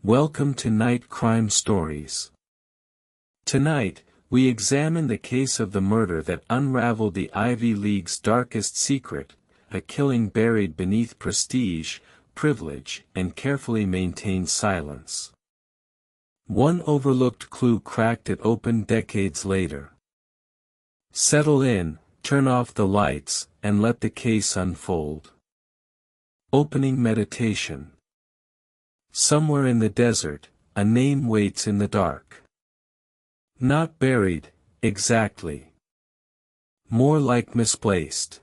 Welcome to Night Crime Stories. Tonight, we examine the case of the murder that unraveled the Ivy League's darkest secret, a killing buried beneath prestige, privilege, and carefully maintained silence. One overlooked clue cracked it open decades later. Settle in, turn off the lights, and let the case unfold. Opening meditation. Somewhere in the desert, a name waits in the dark. Not buried, exactly. More like misplaced.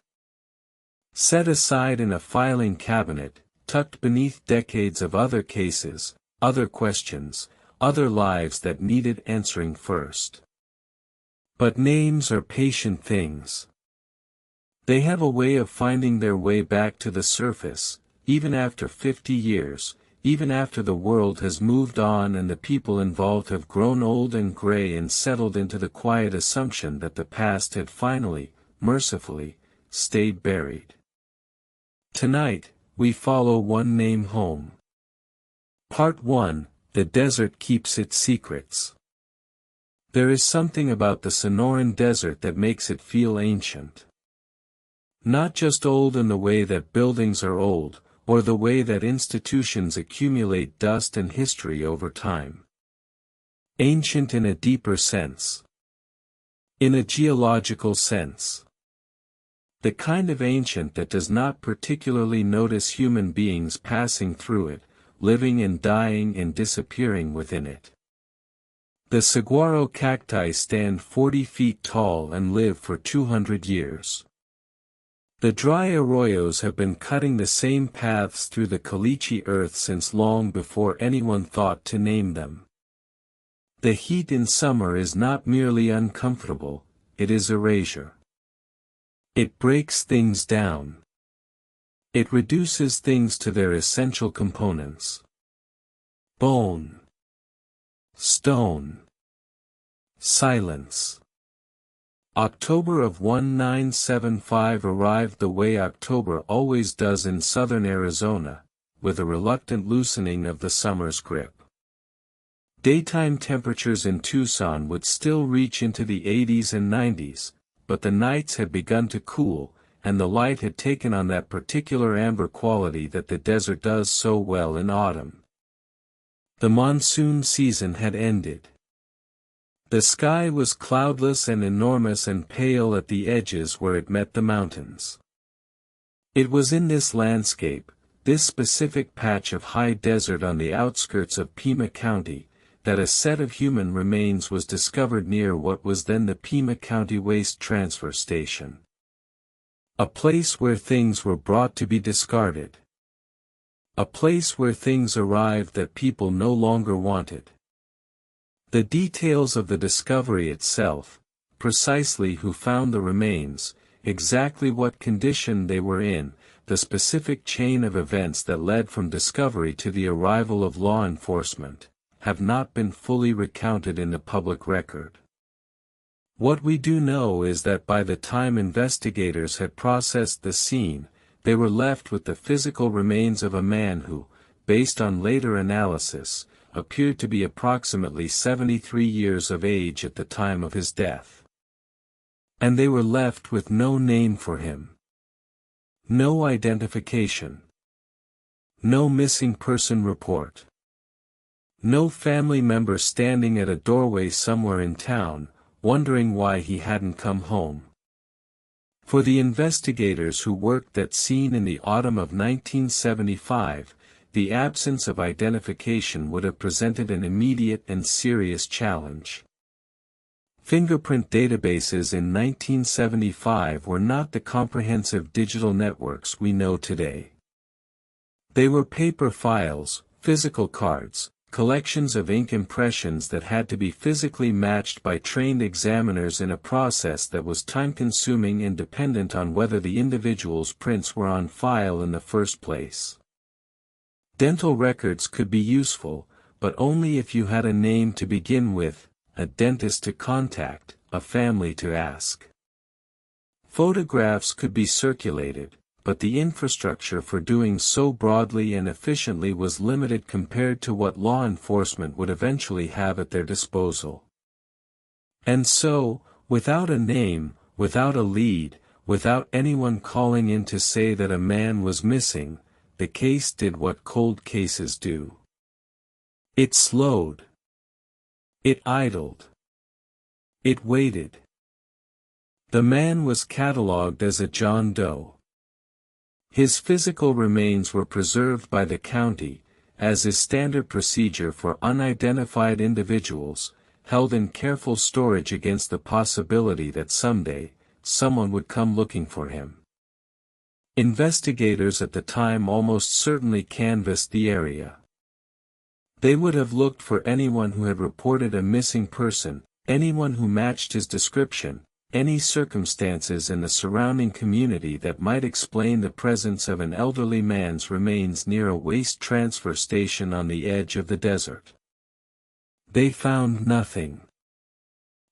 Set aside in a filing cabinet, tucked beneath decades of other cases, other questions, other lives that needed answering first. But names are patient things. They have a way of finding their way back to the surface, even after 50 years, even after the world has moved on and the people involved have grown old and gray and settled into the quiet assumption that the past had finally, mercifully, stayed buried. Tonight, we follow one name home. Part 1, The Desert Keeps Its Secrets. There is something about the Sonoran Desert that makes it feel ancient. Not just old in the way that buildings are old, or the way that institutions accumulate dust and history over time. Ancient in a deeper sense. In a geological sense. The kind of ancient that does not particularly notice human beings passing through it, living and dying and disappearing within it. The saguaro cacti stand 40 feet tall and live for 200 years. The dry arroyos have been cutting the same paths through the caliche earth since long before anyone thought to name them. The heat in summer is not merely uncomfortable, it is erasure. It breaks things down. It reduces things to their essential components. Bone. Stone. Silence. October of 1975 arrived the way October always does in southern Arizona, with a reluctant loosening of the summer's grip. Daytime temperatures in Tucson would still reach into the 80s and 90s, but the nights had begun to cool, and the light had taken on that particular amber quality that the desert does so well in autumn. The monsoon season had ended. The sky was cloudless and enormous and pale at the edges where it met the mountains. It was in this landscape, this specific patch of high desert on the outskirts of Pima County, that a set of human remains was discovered near what was then the Pima County Waste Transfer Station. A place where things were brought to be discarded. A place where things arrived that people no longer wanted. The details of the discovery itself, precisely who found the remains, exactly what condition they were in, the specific chain of events that led from discovery to the arrival of law enforcement, have not been fully recounted in the public record. What we do know is that by the time investigators had processed the scene, they were left with the physical remains of a man who, based on later analysis, appeared to be approximately 73 years of age at the time of his death. And they were left with no name for him. No identification. No missing person report. No family member standing at a doorway somewhere in town, wondering why he hadn't come home. For the investigators who worked that scene in the autumn of 1975, the absence of identification would have presented an immediate and serious challenge. Fingerprint databases in 1975 were not the comprehensive digital networks we know today. They were paper files, physical cards, collections of ink impressions that had to be physically matched by trained examiners in a process that was time-consuming and dependent on whether the individual's prints were on file in the first place. Dental records could be useful, but only if you had a name to begin with, a dentist to contact, a family to ask. Photographs could be circulated, but the infrastructure for doing so broadly and efficiently was limited compared to what law enforcement would eventually have at their disposal. And so, without a name, without a lead, without anyone calling in to say that a man was missing, the case did what cold cases do. It slowed. It idled. It waited. The man was catalogued as a John Doe. His physical remains were preserved by the county, as is standard procedure for unidentified individuals, held in careful storage against the possibility that someday, someone would come looking for him. Investigators at the time almost certainly canvassed the area. They would have looked for anyone who had reported a missing person, anyone who matched his description, any circumstances in the surrounding community that might explain the presence of an elderly man's remains near a waste transfer station on the edge of the desert. They found nothing.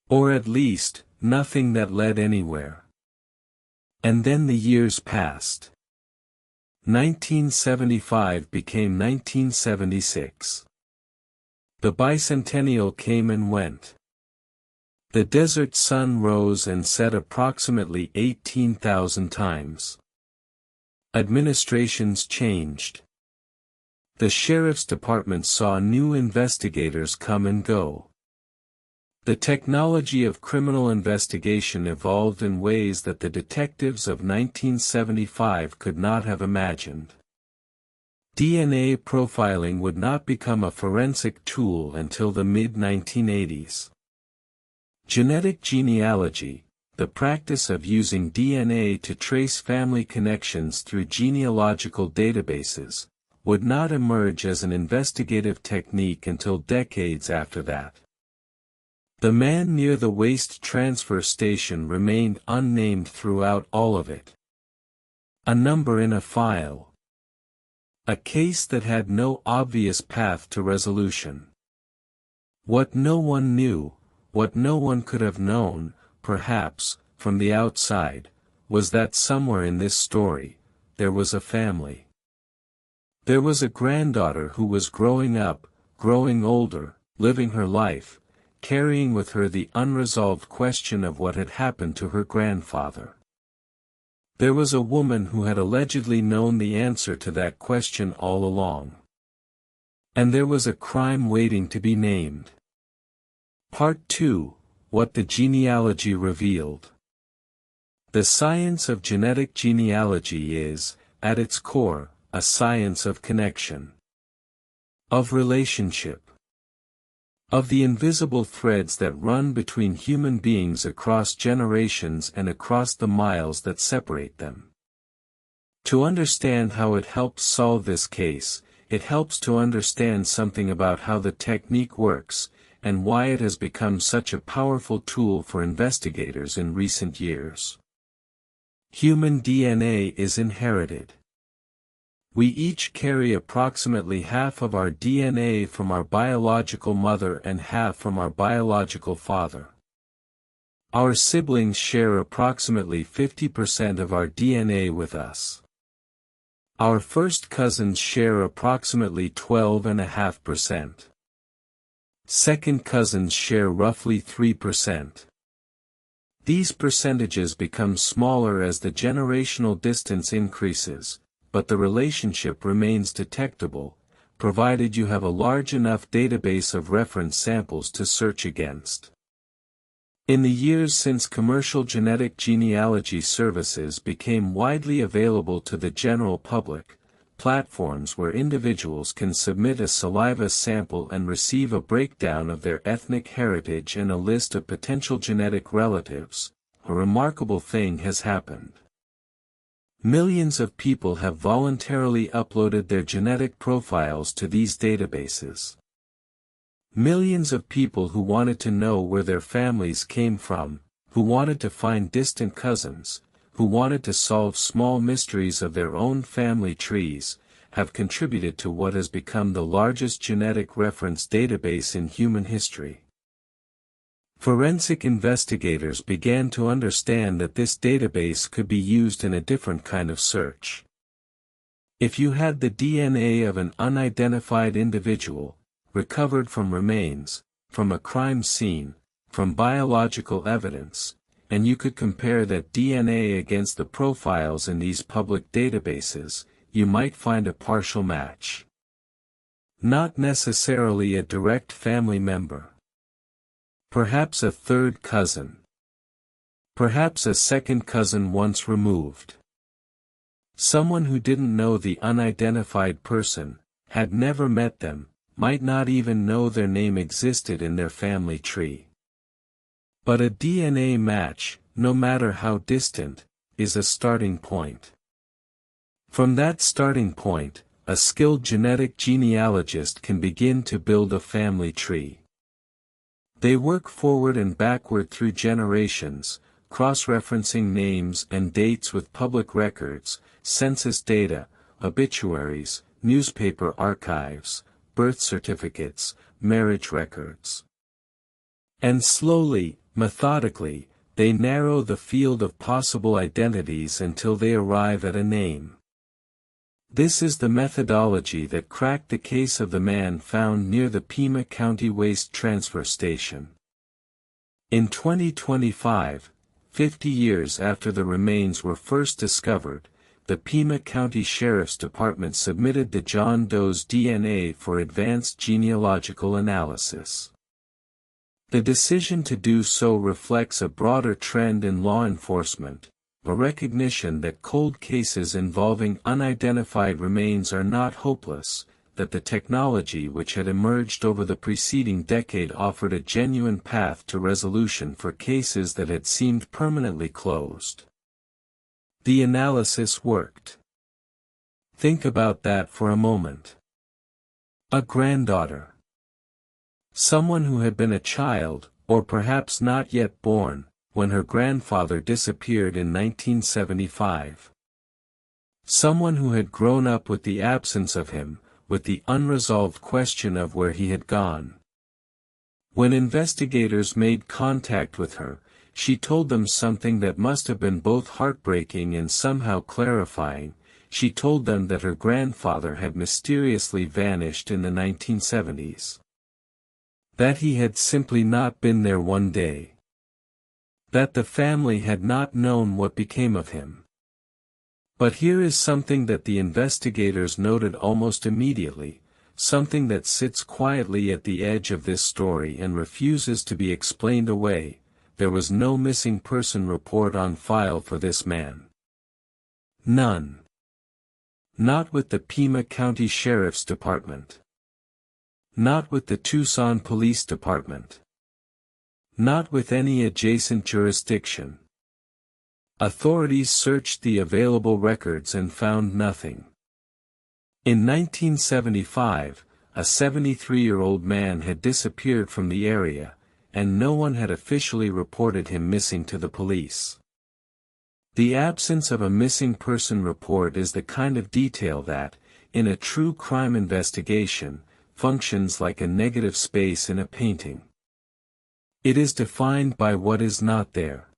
Or at least, nothing that led anywhere. And then the years passed. 1975 became 1976. The bicentennial came and went. The desert sun rose and set approximately 18,000 times. Administrations changed. The sheriff's department saw new investigators come and go. The technology of criminal investigation evolved in ways that the detectives of 1975 could not have imagined. DNA profiling would not become a forensic tool until the mid-1980s. Genetic genealogy, the practice of using DNA to trace family connections through genealogical databases, would not emerge as an investigative technique until decades after that. The man near the waste transfer station remained unnamed throughout all of it. A number in a file. A case that had no obvious path to resolution. What no one knew, what no one could have known, perhaps, from the outside, was that somewhere in this story, there was a family. There was a granddaughter who was growing up, growing older, living her life, carrying with her the unresolved question of what had happened to her grandfather. There was a woman who had allegedly known the answer to that question all along. And there was a crime waiting to be named. Part 2, What the Genealogy Revealed. The science of genetic genealogy is, at its core, a science of connection. Of relationship. Of the invisible threads that run between human beings across generations and across the miles that separate them. To understand how it helps solve this case, it helps to understand something about how the technique works, and why it has become such a powerful tool for investigators in recent years. Human DNA is inherited. We each carry approximately half of our DNA from our biological mother and half from our biological father. Our siblings share approximately 50% of our DNA with us. Our first cousins share approximately 12.5%. Second cousins share roughly 3%. These percentages become smaller as the generational distance increases, but the relationship remains detectable, provided you have a large enough database of reference samples to search against. In the years since commercial genetic genealogy services became widely available to the general public, platforms where individuals can submit a saliva sample and receive a breakdown of their ethnic heritage and a list of potential genetic relatives, a remarkable thing has happened. Millions of people have voluntarily uploaded their genetic profiles to these databases. Millions of people who wanted to know where their families came from, who wanted to find distant cousins, who wanted to solve small mysteries of their own family trees, have contributed to what has become the largest genetic reference database in human history. Forensic investigators began to understand that this database could be used in a different kind of search. If you had the DNA of an unidentified individual, recovered from remains, from a crime scene, from biological evidence, and you could compare that DNA against the profiles in these public databases, you might find a partial match. Not necessarily a direct family member. Perhaps a third cousin. Perhaps a second cousin once removed. Someone who didn't know the unidentified person, had never met them, might not even know their name existed in their family tree. But a DNA match, no matter how distant, is a starting point. From that starting point, a skilled genetic genealogist can begin to build a family tree. They work forward and backward through generations, cross-referencing names and dates with public records, census data, obituaries, newspaper archives, birth certificates, marriage records. And slowly, methodically, they narrow the field of possible identities until they arrive at a name. This is the methodology that cracked the case of the man found near the Pima County Waste Transfer Station. In 2025, 50 years after the remains were first discovered, the Pima County Sheriff's Department submitted the John Doe's DNA for advanced genealogical analysis. The decision to do so reflects a broader trend in law enforcement, a recognition that cold cases involving unidentified remains are not hopeless, that the technology which had emerged over the preceding decade offered a genuine path to resolution for cases that had seemed permanently closed. The analysis worked. Think about that for a moment. A granddaughter. Someone who had been a child, or perhaps not yet born, when her grandfather disappeared in 1975. Someone who had grown up with the absence of him, with the unresolved question of where he had gone. When investigators made contact with her, she told them something that must have been both heartbreaking and somehow clarifying. She told them that her grandfather had mysteriously vanished in the 1970s. That he had simply not been there one day. That the family had not known what became of him. But here is something that the investigators noted almost immediately, something that sits quietly at the edge of this story and refuses to be explained away. There was no missing person report on file for this man. None. Not with the Pima County Sheriff's Department. Not with the Tucson Police Department. Not with any adjacent jurisdiction. Authorities searched the available records and found nothing. In 1975, a 73-year-old man had disappeared from the area, and no one had officially reported him missing to the police. The absence of a missing person report is the kind of detail that, in a true crime investigation, functions like a negative space in a painting. It is defined by what is not there.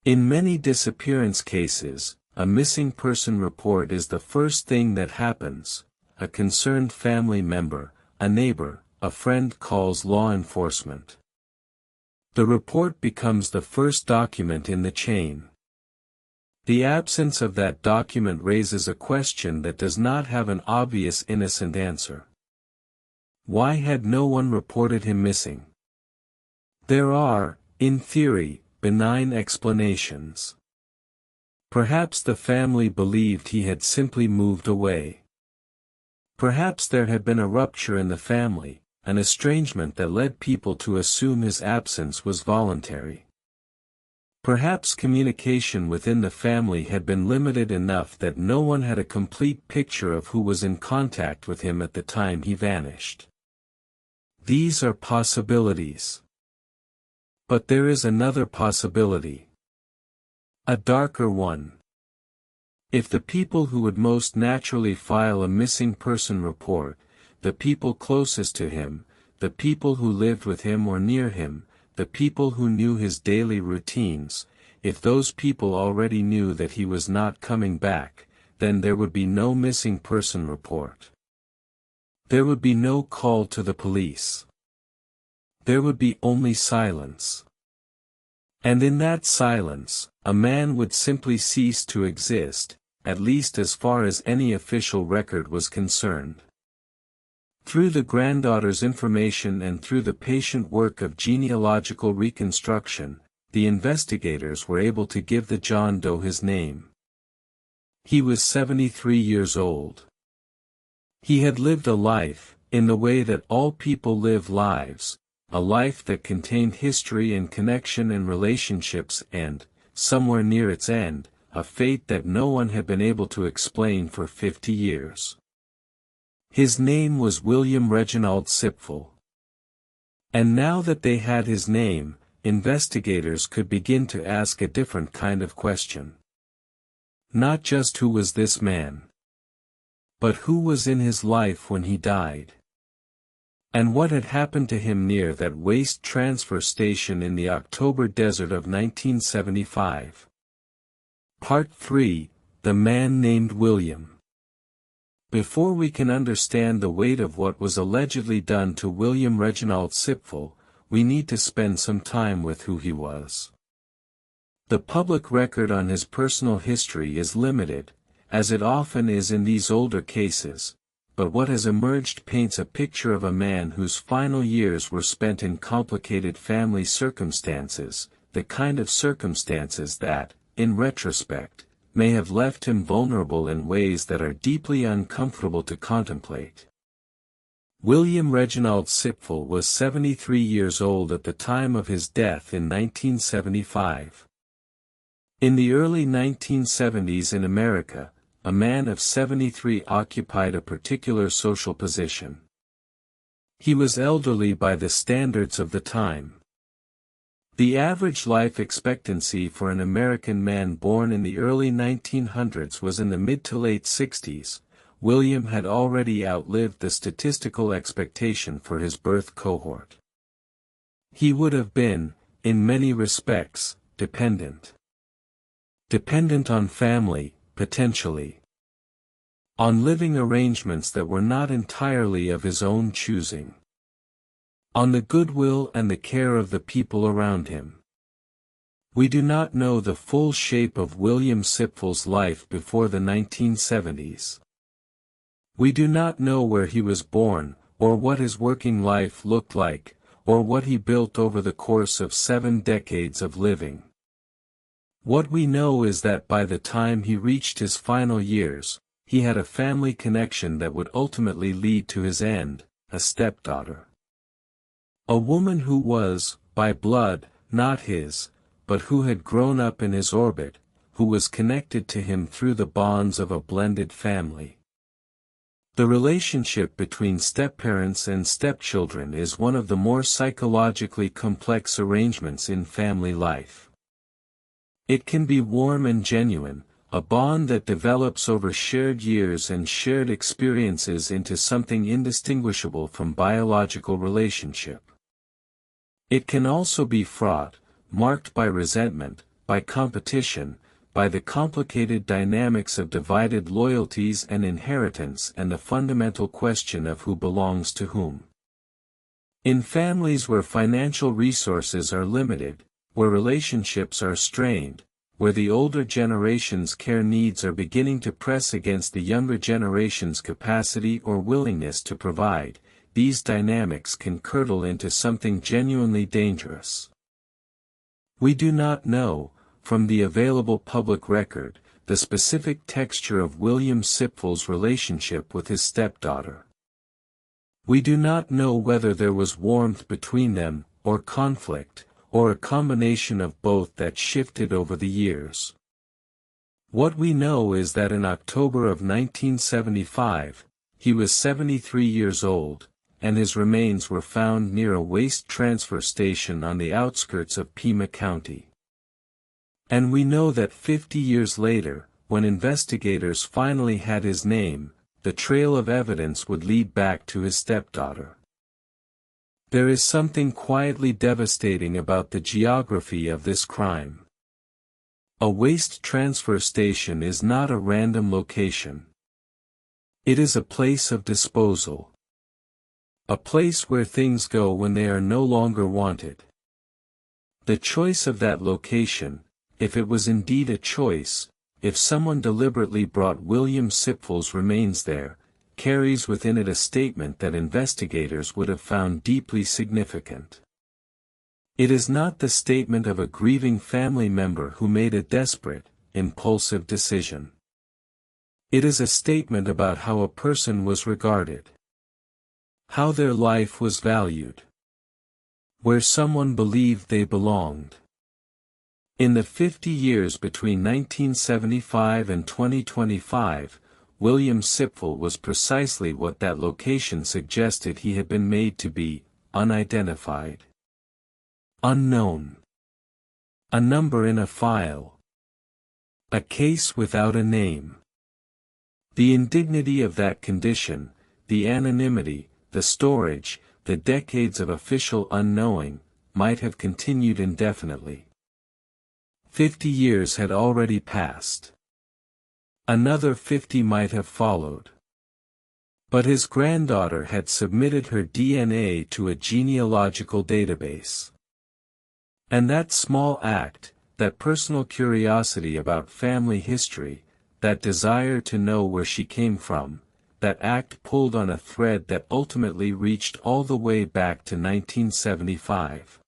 In many disappearance cases, a missing person report is the first thing that happens. A concerned family member, a neighbor, a friend calls law enforcement. The report becomes the first document in the chain. The absence of that document raises a question that does not have an obvious innocent answer. Why had no one reported him missing? There are, in theory, benign explanations. Perhaps the family believed he had simply moved away. Perhaps there had been a rupture in the family, an estrangement that led people to assume his absence was voluntary. Perhaps communication within the family had been limited enough that no one had a complete picture of who was in contact with him at the time he vanished. These are possibilities. But there is another possibility. A darker one. If the people who would most naturally file a missing person report, the people closest to him, the people who lived with him or near him, the people who knew his daily routines. If those people already knew that he was not coming back, then there would be no missing person report. There would be no call to the police. There would be only silence. And in that silence, a man would simply cease to exist, at least as far as any official record was concerned. Through the granddaughter's information and through the patient work of genealogical reconstruction, the investigators were able to give the John Doe his name. He was 73 years old. He had lived a life, in the way that all people live lives, a life that contained history and connection and relationships and, somewhere near its end, a fate that no one had been able to explain for 50 years. His name was William Reginald Sipfel. And now that they had his name, investigators could begin to ask a different kind of question. Not just who was this man, but who was in his life when he died? And what had happened to him near that waste transfer station in the October desert of 1975? Part 3, The Man Named William. Before we can understand the weight of what was allegedly done to William Reginald Sipfel, we need to spend some time with who he was. The public record on his personal history is limited, as it often is in these older cases, but what has emerged paints a picture of a man whose final years were spent in complicated family circumstances, the kind of circumstances that, in retrospect, may have left him vulnerable in ways that are deeply uncomfortable to contemplate. William Reginald Sipfel was 73 years old at the time of his death in 1975. In the early 1970s in America, a man of 73 occupied a particular social position. He was elderly by the standards of the time. The average life expectancy for an American man born in the early 1900s was in the mid to late 60s. William had already outlived the statistical expectation for his birth cohort. He would have been, in many respects, dependent. Dependent on family, potentially. On living arrangements that were not entirely of his own choosing. On the goodwill and the care of the people around him. We do not know the full shape of William Sipfel's life before the 1970s. We do not know where he was born, or what his working life looked like, or what he built over the course of 7 decades of living. What we know is that by the time he reached his final years, he had a family connection that would ultimately lead to his end, a stepdaughter. A woman who was, by blood, not his, but who had grown up in his orbit, who was connected to him through the bonds of a blended family. The relationship between stepparents and stepchildren is one of the more psychologically complex arrangements in family life. It can be warm and genuine, a bond that develops over shared years and shared experiences into something indistinguishable from biological relationship. It can also be fraught, marked by resentment, by competition, by the complicated dynamics of divided loyalties and inheritance and the fundamental question of who belongs to whom. In families where financial resources are limited, where relationships are strained, where the older generation's care needs are beginning to press against the younger generation's capacity or willingness to provide, these dynamics can curdle into something genuinely dangerous. We do not know, from the available public record, the specific texture of William Sipfel's relationship with his stepdaughter. We do not know whether there was warmth between them, or conflict, or a combination of both that shifted over the years. What we know is that in October of 1975, he was 73 years old, and his remains were found near a waste transfer station on the outskirts of Pima County. And we know that 50 years later, when investigators finally had his name, the trail of evidence would lead back to his stepdaughter. There is something quietly devastating about the geography of this crime. A waste transfer station is not a random location. It is a place of disposal. A place where things go when they are no longer wanted. The choice of that location, if it was indeed a choice, if someone deliberately brought William Sipfel's remains there, carries within it a statement that investigators would have found deeply significant. It is not the statement of a grieving family member who made a desperate, impulsive decision. It is a statement about how a person was regarded. How their life was valued. Where someone believed they belonged. In the 50 years between 1975 and 2025, William Sipfel was precisely what that location suggested he had been made to be: unidentified. Unknown. A number in a file. A case without a name. The indignity of that condition, the anonymity, the storage, the decades of official unknowing, might have continued indefinitely. 50 years had already passed. Another 50 might have followed. But his granddaughter had submitted her DNA to a genealogical database. And that small act, that personal curiosity about family history, that desire to know where she came from, that act pulled on a thread that ultimately reached all the way back to 1975.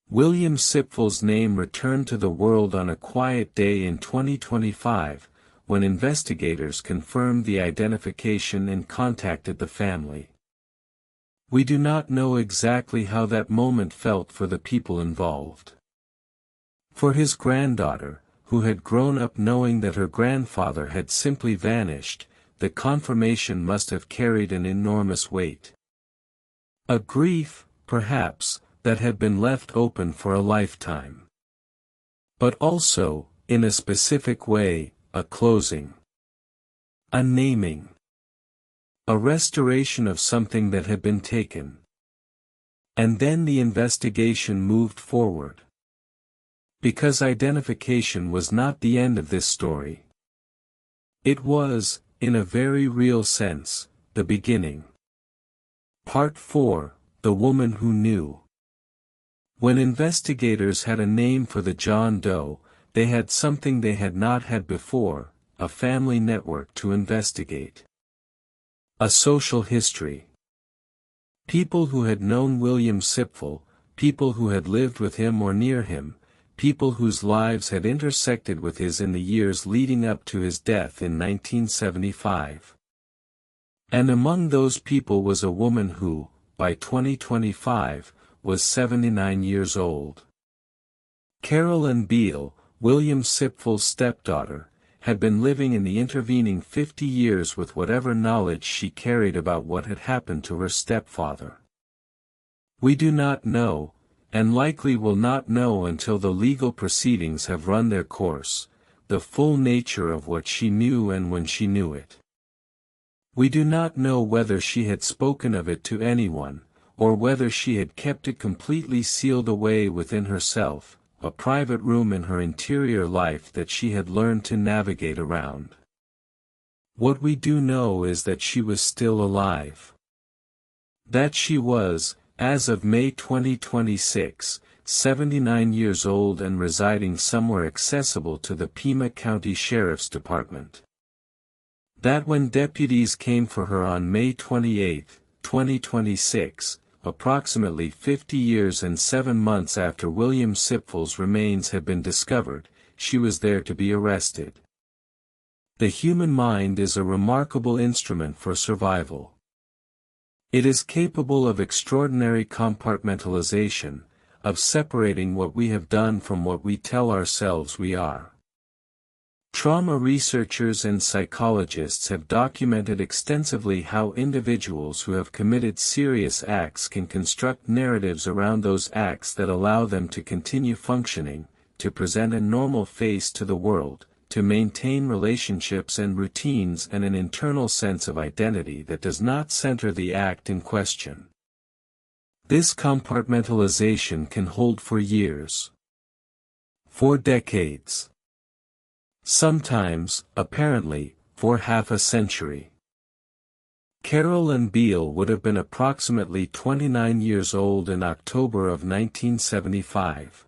William Sipfel's name returned to the world on a quiet day in 2025, when investigators confirmed the identification and contacted the family. We do not know exactly how that moment felt for the people involved. For his granddaughter, who had grown up knowing that her grandfather had simply vanished, the confirmation must have carried an enormous weight. A grief, perhaps, that had been left open for a lifetime. But also, in a specific way, a closing. A naming. A restoration of something that had been taken. And then the investigation moved forward. Because identification was not the end of this story. It was, in a very real sense, the beginning. Part 4, The Woman Who Knew. When investigators had a name for the John Doe, they had something they had not had before: a family network to investigate. A social history. People who had known William Sipfel, people who had lived with him or near him, people whose lives had intersected with his in the years leading up to his death in 1975. And among those people was a woman who, by 2025, was 79 years old. Carolyn Beale, William Sipfel's stepdaughter, had been living in the intervening 50 years with whatever knowledge she carried about what had happened to her stepfather. We do not know, and likely will not know until the legal proceedings have run their course, the full nature of what she knew and when she knew it. We do not know whether she had spoken of it to anyone, or whether she had kept it completely sealed away within herself, a private room in her interior life that she had learned to navigate around. What we do know is that she was still alive. That she was, as of May 2026, 79 years old and residing somewhere accessible to the Pima County Sheriff's Department. That when deputies came for her on May 28, 2026, approximately 50 years and 7 months after William Sipfel's remains had been discovered, she was there to be arrested. The human mind is a remarkable instrument for survival. It is capable of extraordinary compartmentalization, of separating what we have done from what we tell ourselves we are. Trauma researchers and psychologists have documented extensively how individuals who have committed serious acts can construct narratives around those acts that allow them to continue functioning, to present a normal face to the world, to maintain relationships and routines and an internal sense of identity that does not center the act in question. This compartmentalization can hold for years. For decades. Sometimes, apparently, for half a century. Carol Ann Beale would have been approximately 29 years old in October of 1975.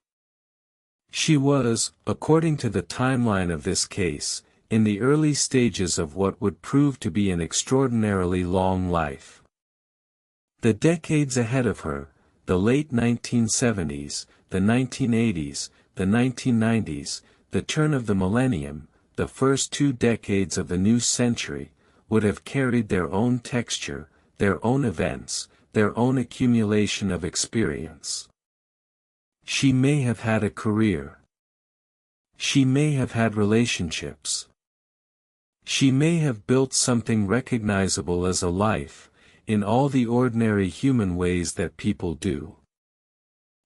She was, according to the timeline of this case, in the early stages of what would prove to be an extraordinarily long life. The decades ahead of her, the late 1970s, the 1980s, the 1990s, the turn of the millennium, the first 2 decades of the new century, would have carried their own texture, their own events, their own accumulation of experience. She may have had a career. She may have had relationships. She may have built something recognizable as a life, in all the ordinary human ways that people do.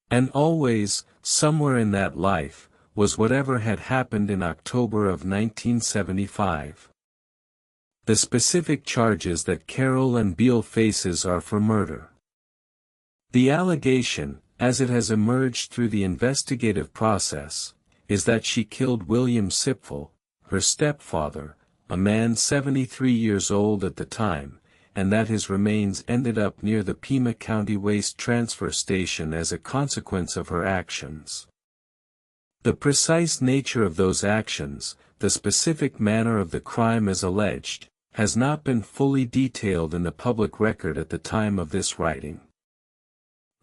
And always, somewhere in that life, was whatever had happened in October of 1975. The specific charges that Carol Ann Beale faces are for murder. The allegation, as it has emerged through the investigative process, is that she killed William Sipfel, her stepfather, a man 73 years old at the time, and that his remains ended up near the Pima County Waste Transfer Station as a consequence of her actions. The precise nature of those actions, the specific manner of the crime as alleged, has not been fully detailed in the public record at the time of this writing.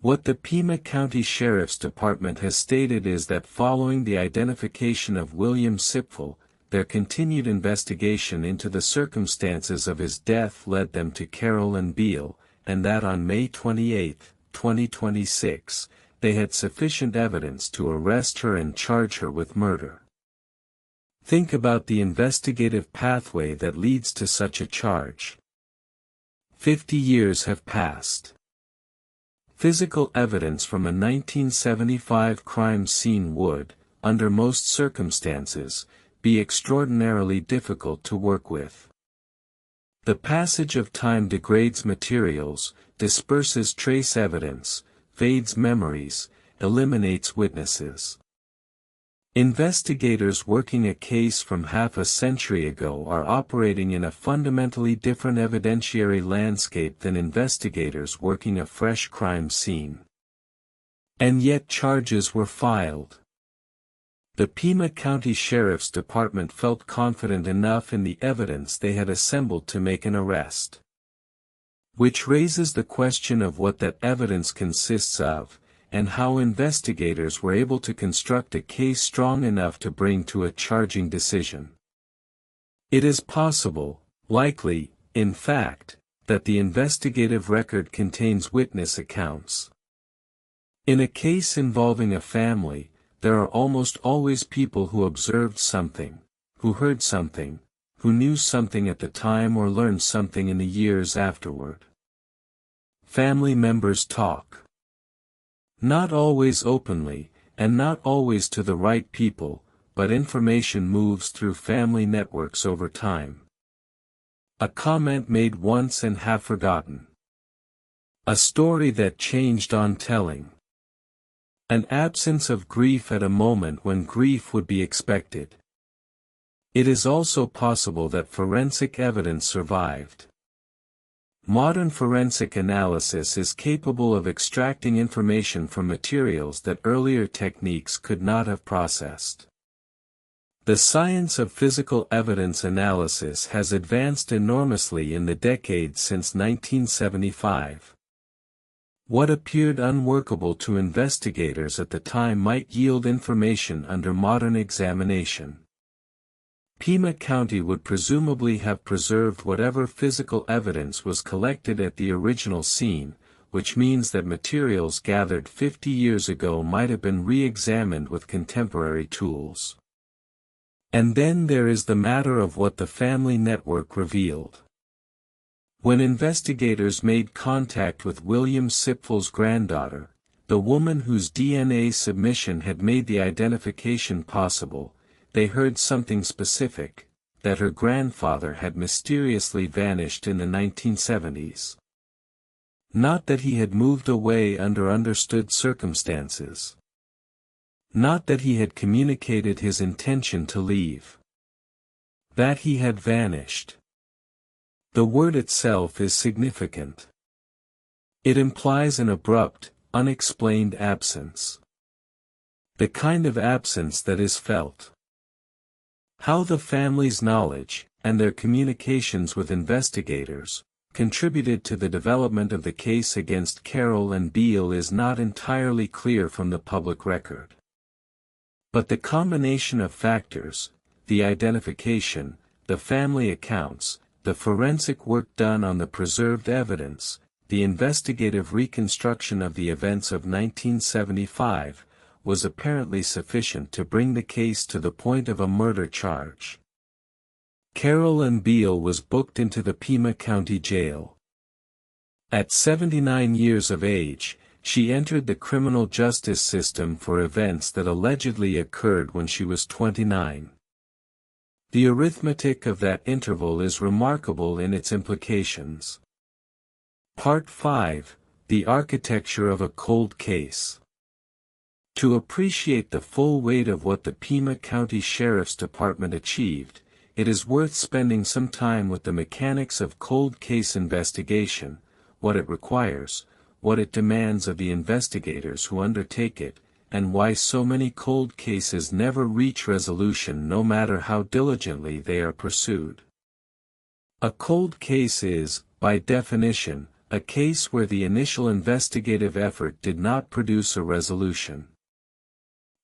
What the Pima County Sheriff's Department has stated is that following the identification of William Sipfel, their continued investigation into the circumstances of his death led them to Carol Ann Beale, and that on May 28, 2026, they had sufficient evidence to arrest her and charge her with murder. Think about the investigative pathway that leads to such a charge. 50 years have passed. Physical evidence from a 1975 crime scene would, under most circumstances, be extraordinarily difficult to work with. The passage of time degrades materials, disperses trace evidence, fades memories, eliminates witnesses. Investigators working a case from half a century ago are operating in a fundamentally different evidentiary landscape than investigators working a fresh crime scene. And yet charges were filed. The Pima County Sheriff's Department felt confident enough in the evidence they had assembled to make an arrest. Which raises the question of what that evidence consists of, and how investigators were able to construct a case strong enough to bring to a charging decision. It is possible, likely, in fact, that the investigative record contains witness accounts. In a case involving a family, there are almost always people who observed something, who heard something, who knew something at the time or learned something in the years afterward. Family members talk. Not always openly, and not always to the right people, but information moves through family networks over time. A comment made once and half forgotten. A story that changed on telling. An absence of grief at a moment when grief would be expected. It is also possible that forensic evidence survived. Modern forensic analysis is capable of extracting information from materials that earlier techniques could not have processed. The science of physical evidence analysis has advanced enormously in the decades since 1975. What appeared unworkable to investigators at the time might yield information under modern examination. Pima County would presumably have preserved whatever physical evidence was collected at the original scene, which means that materials gathered 50 years ago might have been re-examined with contemporary tools. And then there is the matter of what the family network revealed. When investigators made contact with William Sipfel's granddaughter, the woman whose DNA submission had made the identification possible, they heard something specific, that her grandfather had mysteriously vanished in the 1970s. Not that he had moved away under understood circumstances. Not that he had communicated his intention to leave. That he had vanished. The word itself is significant. It implies an abrupt, unexplained absence. The kind of absence that is felt. How the family's knowledge, and their communications with investigators, contributed to the development of the case against Carroll and Beale is not entirely clear from the public record. But the combination of factors, the identification, the family accounts, the forensic work done on the preserved evidence, the investigative reconstruction of the events of 1975, was apparently sufficient to bring the case to the point of a murder charge. Carroll and Beale was booked into the Pima County Jail. At 79 years of age, she entered the criminal justice system for events that allegedly occurred when she was 29. The arithmetic of that interval is remarkable in its implications. Part 5: The Architecture of a Cold Case. To appreciate the full weight of what the Pima County Sheriff's Department achieved, it is worth spending some time with the mechanics of cold case investigation, what it requires, what it demands of the investigators who undertake it, and why so many cold cases never reach resolution no matter how diligently they are pursued. A cold case is, by definition, a case where the initial investigative effort did not produce a resolution.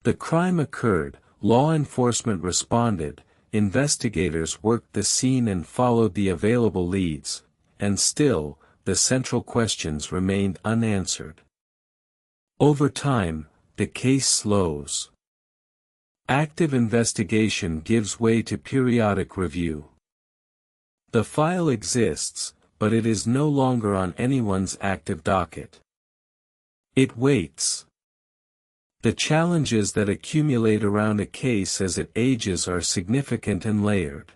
The crime occurred, law enforcement responded, investigators worked the scene and followed the available leads, and still, the central questions remained unanswered. Over time, the case slows. Active investigation gives way to periodic review. The file exists, but it is no longer on anyone's active docket. It waits. The challenges that accumulate around a case as it ages are significant and layered.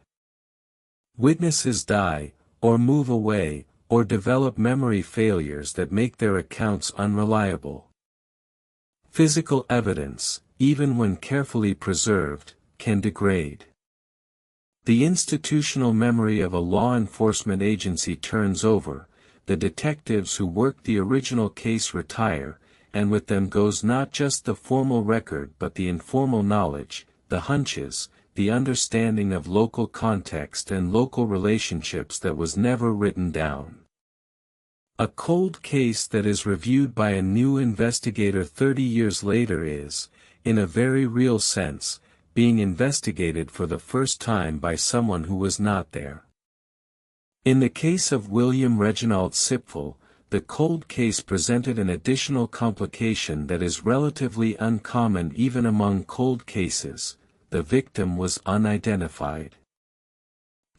Witnesses die, or move away, or develop memory failures that make their accounts unreliable. Physical evidence, even when carefully preserved, can degrade. The institutional memory of a law enforcement agency turns over, the detectives who worked the original case retire, and with them goes not just the formal record but the informal knowledge, the hunches, the understanding of local context and local relationships that was never written down. A cold case that is reviewed by a new investigator 30 years later is, in a very real sense, being investigated for the first time by someone who was not there. In the case of William Reginald Sipfel, the cold case presented an additional complication that is relatively uncommon even among cold cases: the victim was unidentified.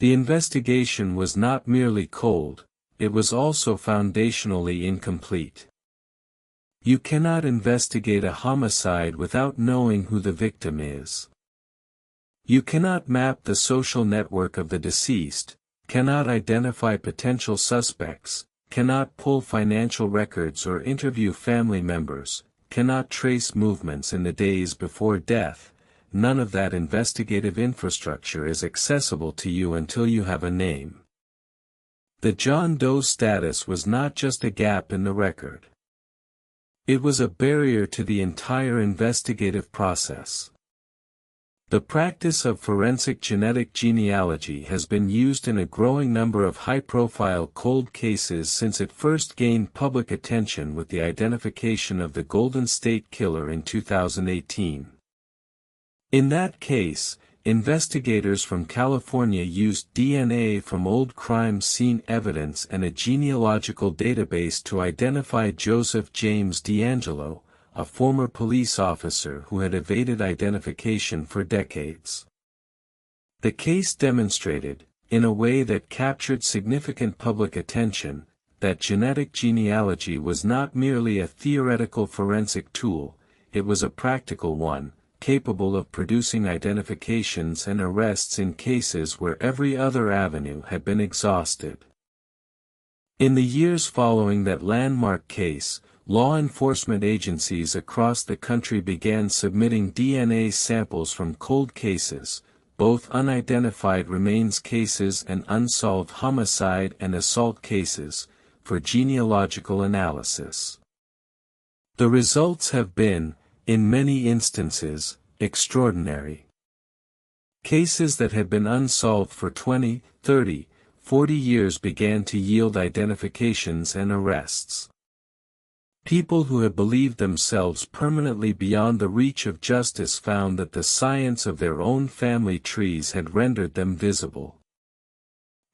The investigation was not merely cold, it was also foundationally incomplete. You cannot investigate a homicide without knowing who the victim is. You cannot map the social network of the deceased, cannot identify potential suspects, cannot pull financial records or interview family members, cannot trace movements in the days before death. None of that investigative infrastructure is accessible to you until you have a name. The John Doe status was not just a gap in the record. It was a barrier to the entire investigative process. The practice of forensic genetic genealogy has been used in a growing number of high-profile cold cases since it first gained public attention with the identification of the Golden State Killer in 2018. In that case, investigators from California used DNA from old crime scene evidence and a genealogical database to identify Joseph James D'Angelo, a former police officer who had evaded identification for decades. The case demonstrated, in a way that captured significant public attention, that genetic genealogy was not merely a theoretical forensic tool, it was a practical one, capable of producing identifications and arrests in cases where every other avenue had been exhausted. In the years following that landmark case, law enforcement agencies across the country began submitting DNA samples from cold cases, both unidentified remains cases and unsolved homicide and assault cases, for genealogical analysis. The results have been, in many instances, extraordinary. Cases that had been unsolved for 20, 30, 40 years began to yield identifications and arrests. People who had believed themselves permanently beyond the reach of justice found that the science of their own family trees had rendered them visible.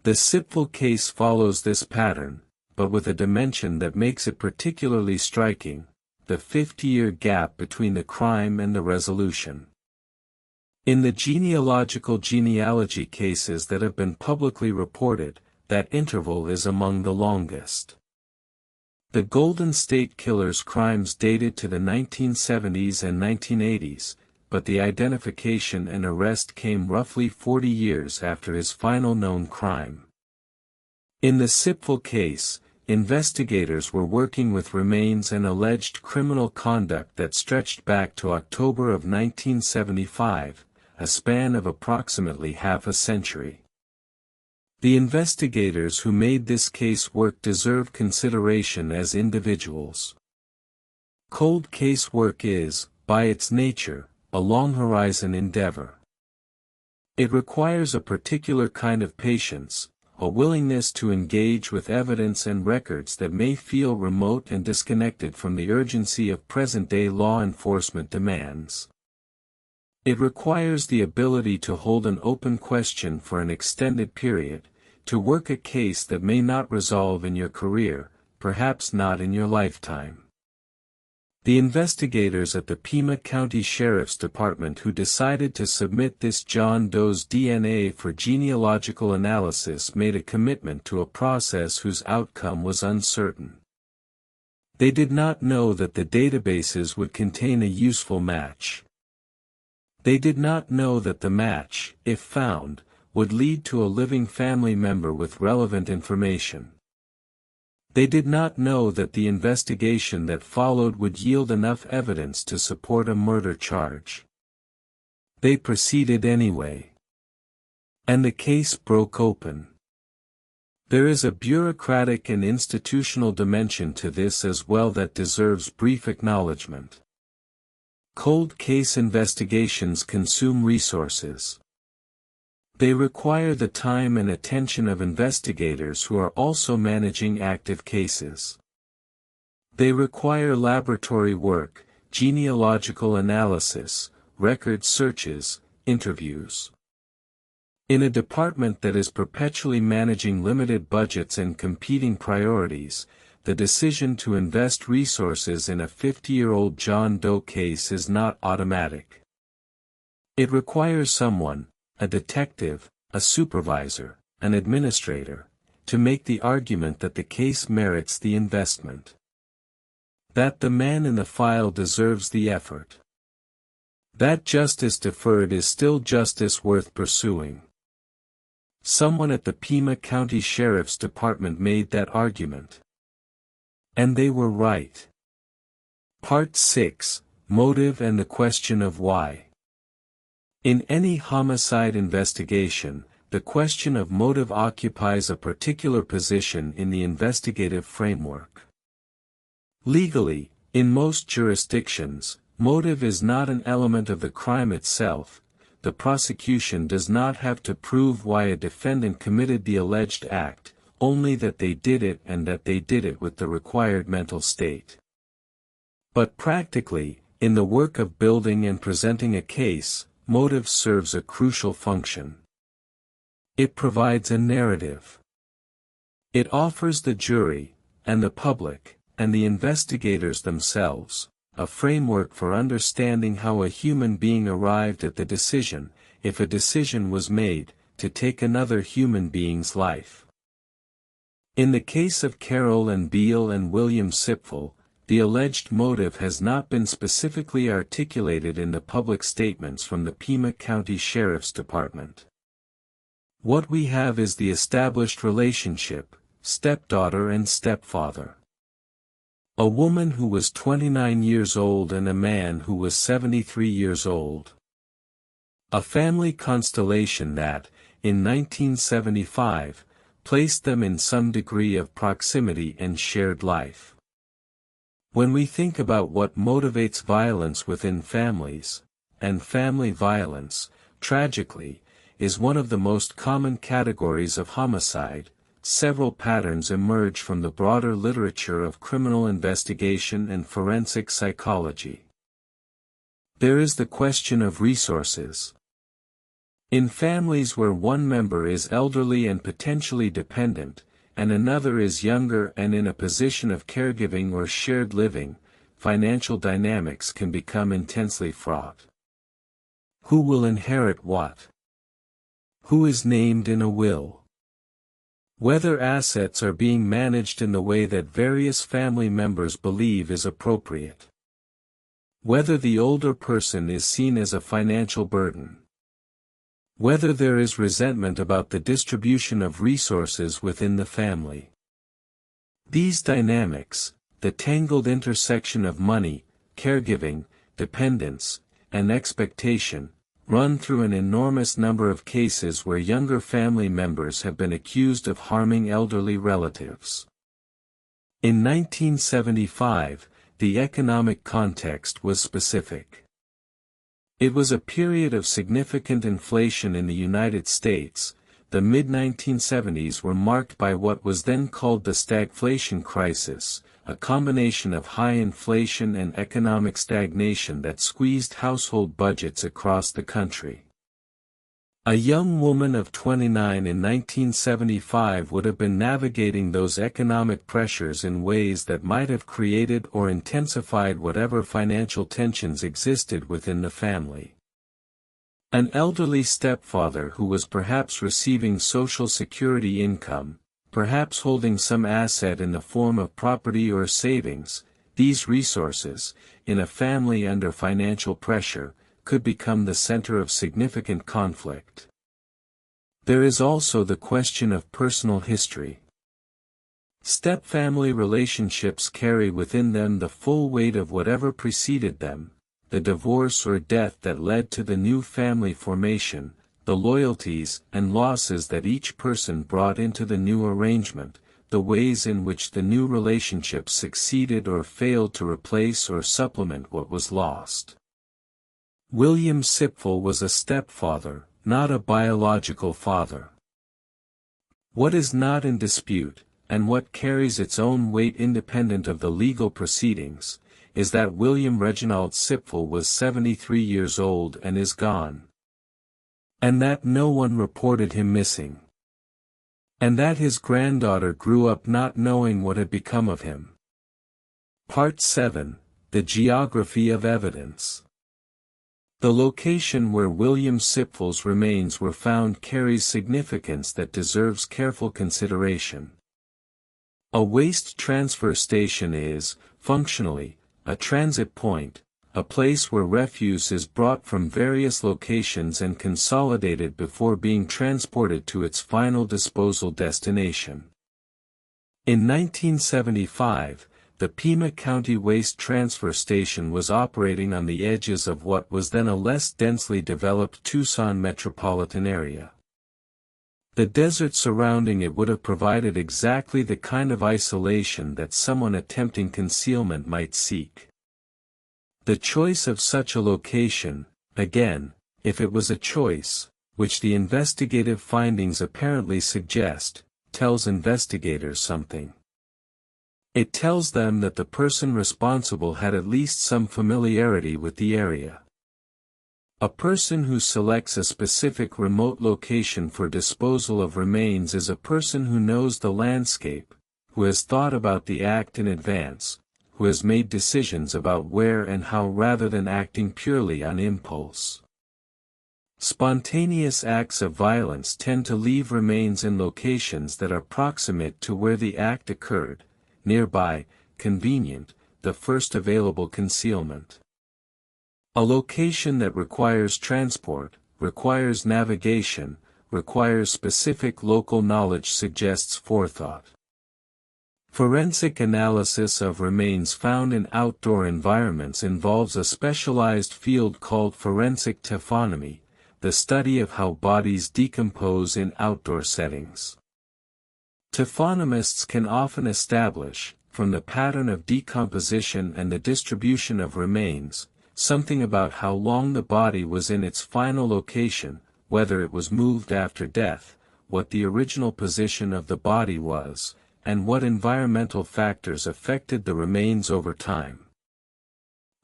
The Sipfel case follows this pattern, but with a dimension that makes it particularly striking: the 50-year gap between the crime and the resolution. In the genealogy cases that have been publicly reported, that interval is among the longest. The Golden State Killer's crimes dated to the 1970s and 1980s, but the identification and arrest came roughly 40 years after his final known crime. In the Sipfel case, investigators were working with remains and alleged criminal conduct that stretched back to October of 1975, a span of approximately half a century. The investigators who made this case work deserve consideration as individuals. Cold case work is, by its nature, a long-horizon endeavor. It requires a particular kind of patience, a willingness to engage with evidence and records that may feel remote and disconnected from the urgency of present-day law enforcement demands. It requires the ability to hold an open question for an extended period, to work a case that may not resolve in your career, perhaps not in your lifetime. The investigators at the Pima County Sheriff's Department who decided to submit this John Doe's DNA for genealogical analysis made a commitment to a process whose outcome was uncertain. They did not know that the databases would contain a useful match. They did not know that the match, if found, would lead to a living family member with relevant information. They did not know that the investigation that followed would yield enough evidence to support a murder charge. They proceeded anyway. And the case broke open. There is a bureaucratic and institutional dimension to this as well that deserves brief acknowledgement. Cold case investigations consume resources. They require the time and attention of investigators who are also managing active cases. They require laboratory work, genealogical analysis, record searches, interviews. In a department that is perpetually managing limited budgets and competing priorities, the decision to invest resources in a 50-year-old John Doe case is not automatic. It requires someone, a detective, a supervisor, an administrator, to make the argument that the case merits the investment. That the man in the file deserves the effort. That justice deferred is still justice worth pursuing. Someone at the Pima County Sheriff's Department made that argument. And they were right. Part 6, Motive and the Question of Why. In any homicide investigation, the question of motive occupies a particular position in the investigative framework. Legally, in most jurisdictions, motive is not an element of the crime itself. The prosecution does not have to prove why a defendant committed the alleged act, only that they did it and that they did it with the required mental state. But practically, in the work of building and presenting a case, motive serves a crucial function. It provides a narrative. It offers the jury, and the public, and the investigators themselves, a framework for understanding how a human being arrived at the decision, if a decision was made, to take another human being's life. In the case of Carol and Beale and William Sipfel, the alleged motive has not been specifically articulated in the public statements from the Pima County Sheriff's Department. What we have is the established relationship, stepdaughter and stepfather. A woman who was 29 years old and a man who was 73 years old. A family constellation that, in 1975, placed them in some degree of proximity and shared life. When we think about what motivates violence within families, and family violence, tragically, is one of the most common categories of homicide, several patterns emerge from the broader literature of criminal investigation and forensic psychology. There is the question of resources. In families where one member is elderly and potentially dependent, and another is younger and in a position of caregiving or shared living, financial dynamics can become intensely fraught. Who will inherit what? Who is named in a will? Whether assets are being managed in the way that various family members believe is appropriate. Whether the older person is seen as a financial burden. Whether there is resentment about the distribution of resources within the family. These dynamics, the tangled intersection of money, caregiving, dependence, and expectation, run through an enormous number of cases where younger family members have been accused of harming elderly relatives. In 1975, the economic context was specific. It was a period of significant inflation in the United States. The mid-1970s were marked by what was then called the stagflation crisis, a combination of high inflation and economic stagnation that squeezed household budgets across the country. A young woman of 29 in 1975 would have been navigating those economic pressures in ways that might have created or intensified whatever financial tensions existed within the family. An elderly stepfather who was perhaps receiving Social Security income, perhaps holding some asset in the form of property or savings, these resources, in a family under financial pressure, could become the center of significant conflict. There is also the question of personal history. Step-family relationships carry within them the full weight of whatever preceded them, the divorce or death that led to the new family formation, the loyalties and losses that each person brought into the new arrangement, the ways in which the new relationship succeeded or failed to replace or supplement what was lost. William Sipfel was a stepfather, not a biological father. What is not in dispute, and what carries its own weight independent of the legal proceedings, is that William Reginald Sipfel was 73 years old and is gone. And that no one reported him missing. And that his granddaughter grew up not knowing what had become of him. Part 7, The Geography of Evidence. The location where William Sipfel's remains were found carries significance that deserves careful consideration. A waste transfer station is, functionally, a transit point, a place where refuse is brought from various locations and consolidated before being transported to its final disposal destination. In 1975, the Pima County Waste Transfer Station was operating on the edges of what was then a less densely developed Tucson metropolitan area. The desert surrounding it would have provided exactly the kind of isolation that someone attempting concealment might seek. The choice of such a location, again, if it was a choice, which the investigative findings apparently suggest, tells investigators something. It tells them that the person responsible had at least some familiarity with the area. A person who selects a specific remote location for disposal of remains is a person who knows the landscape, who has thought about the act in advance, who has made decisions about where and how rather than acting purely on impulse. Spontaneous acts of violence tend to leave remains in locations that are proximate to where the act occurred, nearby, convenient, the first available concealment. A location that requires transport, requires navigation, requires specific local knowledge suggests forethought. Forensic analysis of remains found in outdoor environments involves a specialized field called forensic taphonomy, the study of how bodies decompose in outdoor settings. Taphonomists can often establish, from the pattern of decomposition and the distribution of remains, something about how long the body was in its final location, whether it was moved after death, what the original position of the body was, and what environmental factors affected the remains over time.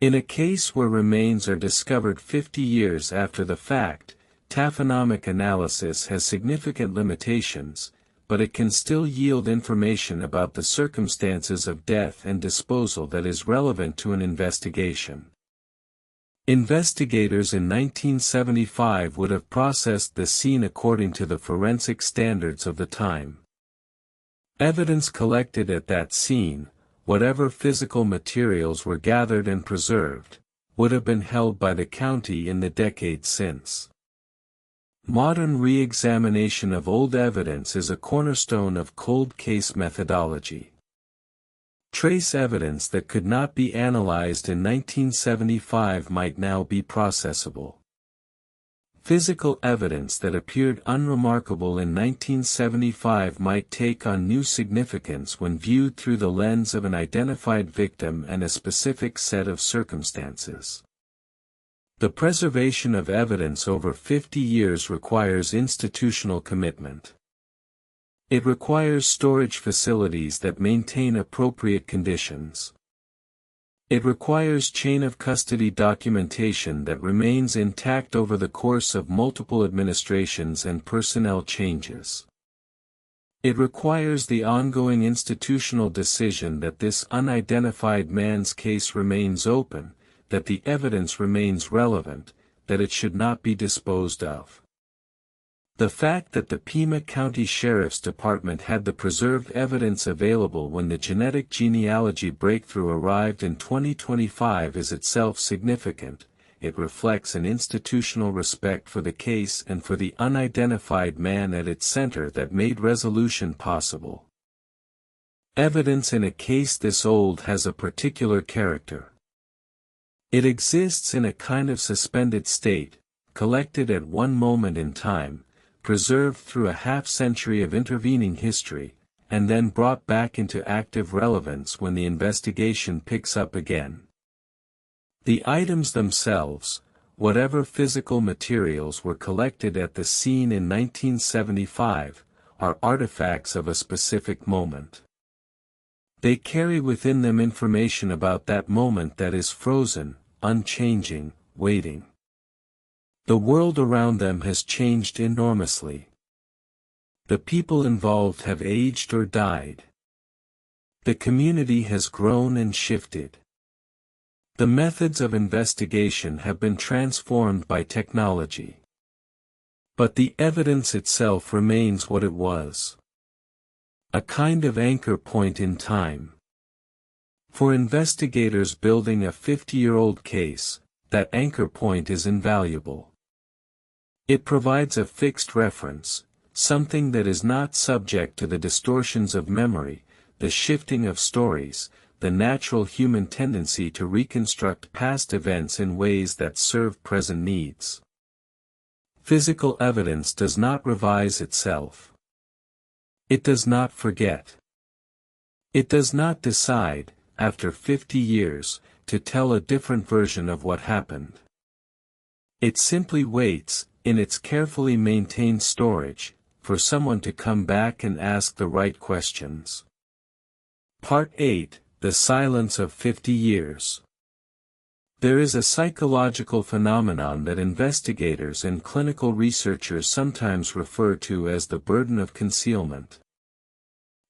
In a case where remains are discovered 50 years after the fact, taphonomic analysis has significant limitations, but it can still yield information about the circumstances of death and disposal that is relevant to an investigation. Investigators in 1975 would have processed the scene according to the forensic standards of the time. Evidence collected at that scene, whatever physical materials were gathered and preserved, would have been held by the county in the decades since. Modern re-examination of old evidence is a cornerstone of cold case methodology. Trace evidence that could not be analyzed in 1975 might now be processable. Physical evidence that appeared unremarkable in 1975 might take on new significance when viewed through the lens of an identified victim and a specific set of circumstances. The preservation of evidence over 50 years requires institutional commitment. It requires storage facilities that maintain appropriate conditions. It requires chain of custody documentation that remains intact over the course of multiple administrations and personnel changes. It requires the ongoing institutional decision that this unidentified man's case remains open, that the evidence remains relevant, that it should not be disposed of. The fact that the Pima County Sheriff's Department had the preserved evidence available when the genetic genealogy breakthrough arrived in 2025 is itself significant. It reflects an institutional respect for the case and for the unidentified man at its center that made resolution possible. Evidence in a case this old has a particular character. It exists in a kind of suspended state, collected at one moment in time, preserved through a half-century of intervening history, and then brought back into active relevance when the investigation picks up again. The items themselves, whatever physical materials were collected at the scene in 1975, are artifacts of a specific moment. They carry within them information about that moment that is frozen, unchanging, waiting. The world around them has changed enormously. The people involved have aged or died. The community has grown and shifted. The methods of investigation have been transformed by technology. But the evidence itself remains what it was. A kind of anchor point in time. For investigators building a 50-year-old case, that anchor point is invaluable. It provides a fixed reference, something that is not subject to the distortions of memory, the shifting of stories, the natural human tendency to reconstruct past events in ways that serve present needs. Physical evidence does not revise itself. It does not forget. It does not decide, after 50 years, to tell a different version of what happened. It simply waits, in its carefully maintained storage, for someone to come back and ask the right questions. Part 8, The Silence of 50 Years. There is a psychological phenomenon that investigators and clinical researchers sometimes refer to as the burden of concealment.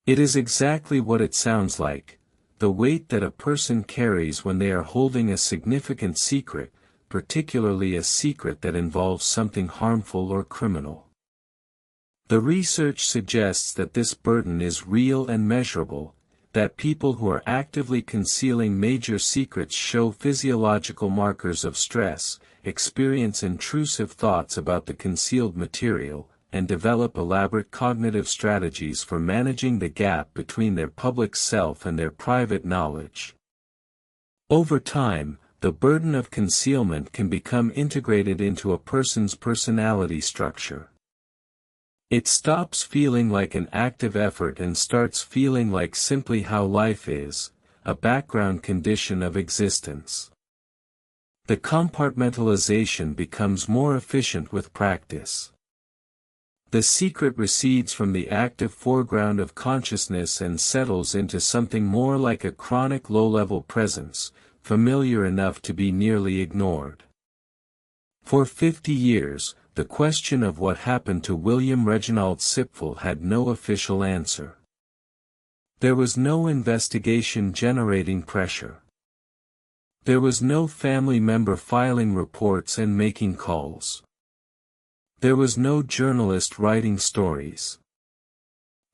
It is exactly what it sounds like, the weight that a person carries when they are holding a significant secret, particularly a secret that involves something harmful or criminal. The research suggests that this burden is real and measurable, that people who are actively concealing major secrets show physiological markers of stress, experience intrusive thoughts about the concealed material, and develop elaborate cognitive strategies for managing the gap between their public self and their private knowledge. Over time, the burden of concealment can become integrated into a person's personality structure. It stops feeling like an active effort and starts feeling like simply how life is, a background condition of existence. The compartmentalization becomes more efficient with practice. The secret recedes from the active foreground of consciousness and settles into something more like a chronic low-level presence, familiar enough to be nearly ignored. For 50 years, the question of what happened to William Reginald Sipfel had no official answer. There was no investigation generating pressure. There was no family member filing reports and making calls. There was no journalist writing stories.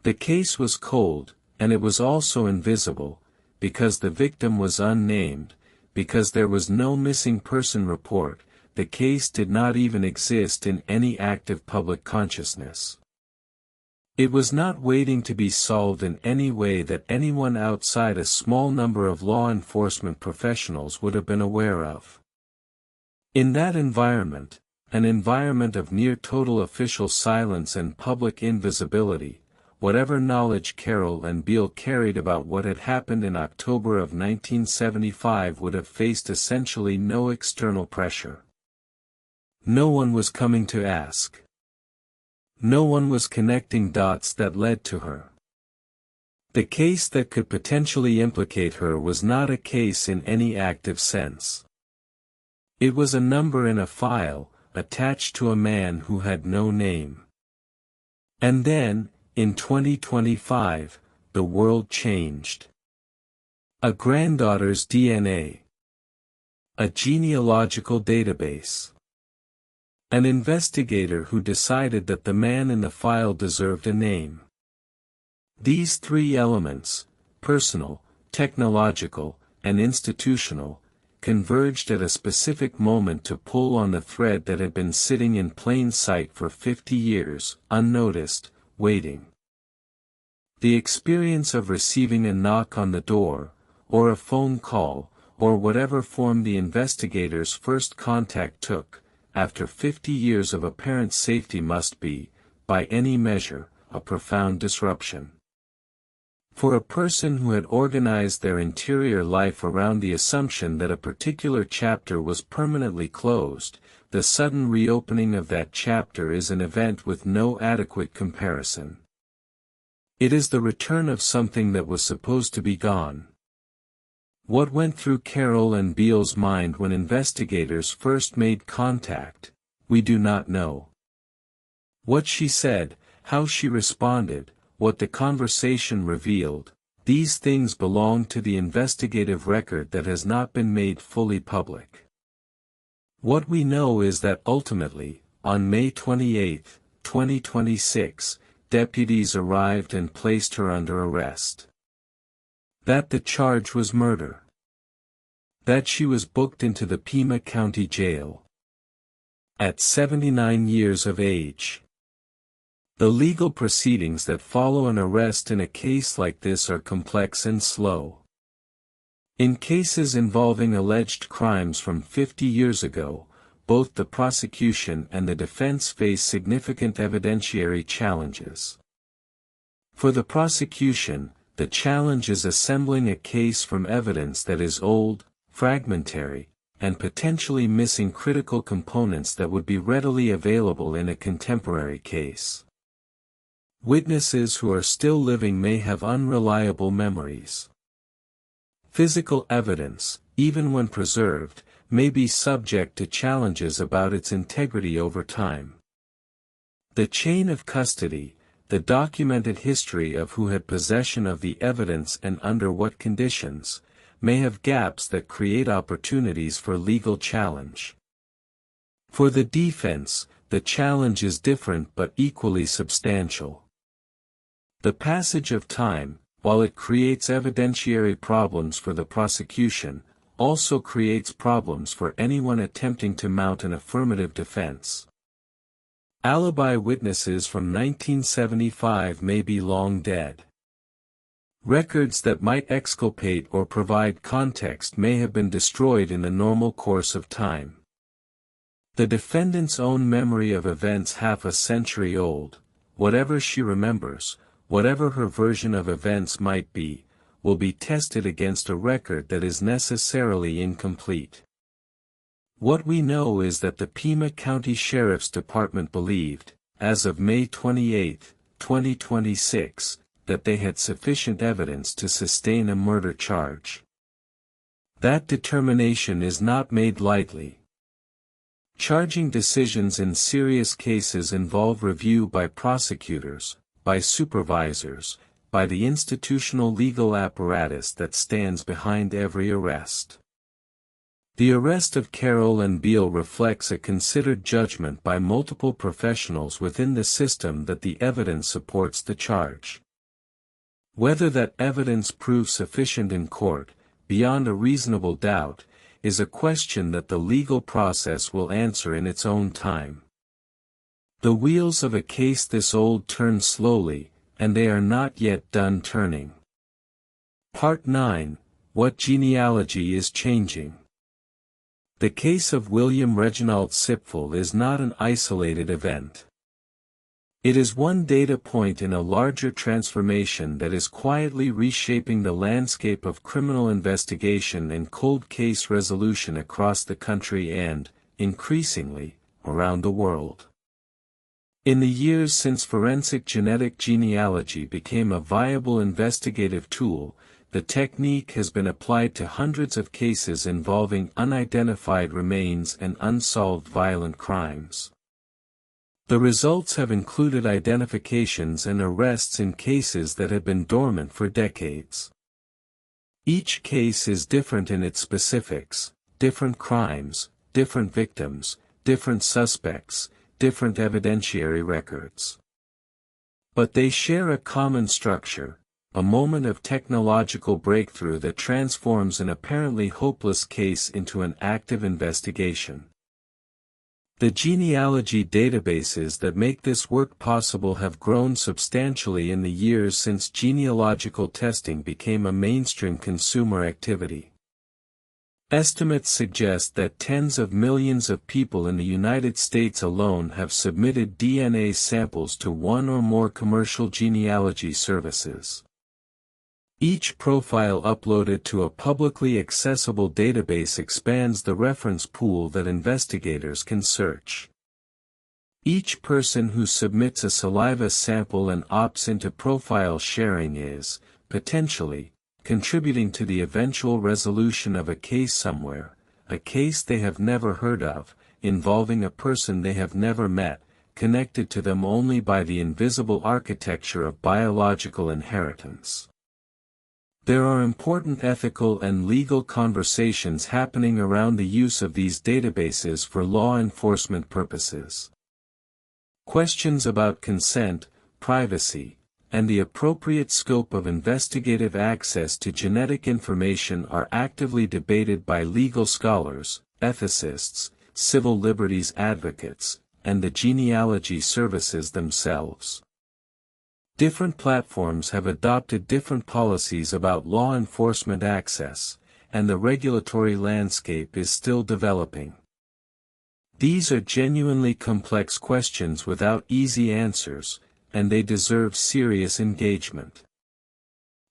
The case was cold, and it was also invisible, because the victim was unnamed, because there was no missing person report. The case did not even exist in any active public consciousness. It was not waiting to be solved in any way that anyone outside a small number of law enforcement professionals would have been aware of. In that environment, an environment of near total official silence and public invisibility, whatever knowledge Carroll and Beale carried about what had happened in October of 1975 would have faced essentially no external pressure. No one was coming to ask. No one was connecting dots that led to her. The case that could potentially implicate her was not a case in any active sense. It was a number in a file, attached to a man who had no name. And then, in 2025, the world changed. A granddaughter's DNA. A genealogical database. An investigator who decided that the man in the file deserved a name. These three elements, personal, technological, and institutional, converged at a specific moment to pull on the thread that had been sitting in plain sight for 50 years, unnoticed, waiting. The experience of receiving a knock on the door, or a phone call, or whatever form the investigator's first contact took, after 50 years of apparent safety must be, by any measure, a profound disruption. For a person who had organized their interior life around the assumption that a particular chapter was permanently closed, the sudden reopening of that chapter is an event with no adequate comparison. It is the return of something that was supposed to be gone. What went through Carroll and Beale's mind when investigators first made contact, we do not know. What she said, how she responded, what the conversation revealed, these things belong to the investigative record that has not been made fully public. What we know is that ultimately, on May 28, 2026, deputies arrived and placed her under arrest. That the charge was murder. That she was booked into the Pima County Jail. At 79 years of age. The legal proceedings that follow an arrest in a case like this are complex and slow. In cases involving alleged crimes from 50 years ago, both the prosecution and the defense face significant evidentiary challenges. For the prosecution, the challenge is assembling a case from evidence that is old, fragmentary, and potentially missing critical components that would be readily available in a contemporary case. Witnesses who are still living may have unreliable memories. Physical evidence, even when preserved, may be subject to challenges about its integrity over time. The chain of custody, the documented history of who had possession of the evidence and under what conditions, may have gaps that create opportunities for legal challenge. For the defense, the challenge is different but equally substantial. The passage of time, while it creates evidentiary problems for the prosecution, also creates problems for anyone attempting to mount an affirmative defense. Alibi witnesses from 1975 may be long dead. Records that might exculpate or provide context may have been destroyed in the normal course of time. The defendant's own memory of events half a century old, whatever she remembers, whatever her version of events might be, will be tested against a record that is necessarily incomplete. What we know is that the Pima County Sheriff's Department believed, as of May 28, 2026, that they had sufficient evidence to sustain a murder charge. That determination is not made lightly. Charging decisions in serious cases involve review by prosecutors, by supervisors, by the institutional legal apparatus that stands behind every arrest. The arrest of Carroll and Beale reflects a considered judgment by multiple professionals within the system that the evidence supports the charge. Whether that evidence proves sufficient in court, beyond a reasonable doubt, is a question that the legal process will answer in its own time. The wheels of a case this old turn slowly, and they are not yet done turning. Part 9: What genealogy is changing. The case of William Reginald Sipfel is not an isolated event. It is one data point in a larger transformation that is quietly reshaping the landscape of criminal investigation and cold case resolution across the country and, increasingly, around the world. In the years since forensic genetic genealogy became a viable investigative tool, the technique has been applied to hundreds of cases involving unidentified remains and unsolved violent crimes. The results have included identifications and arrests in cases that have been dormant for decades. Each case is different in its specifics: different crimes, different victims, different suspects, different evidentiary records. But they share a common structure, a moment of technological breakthrough that transforms an apparently hopeless case into an active investigation. The genealogy databases that make this work possible have grown substantially in the years since genealogical testing became a mainstream consumer activity. Estimates suggest that tens of millions of people in the United States alone have submitted DNA samples to one or more commercial genealogy services. Each profile uploaded to a publicly accessible database expands the reference pool that investigators can search. Each person who submits a saliva sample and opts into profile sharing is, potentially, contributing to the eventual resolution of a case somewhere, a case they have never heard of, involving a person they have never met, connected to them only by the invisible architecture of biological inheritance. There are important ethical and legal conversations happening around the use of these databases for law enforcement purposes. Questions about consent, privacy, and the appropriate scope of investigative access to genetic information are actively debated by legal scholars, ethicists, civil liberties advocates, and the genealogy services themselves. Different platforms have adopted different policies about law enforcement access, and the regulatory landscape is still developing. These are genuinely complex questions without easy answers, and they deserve serious engagement.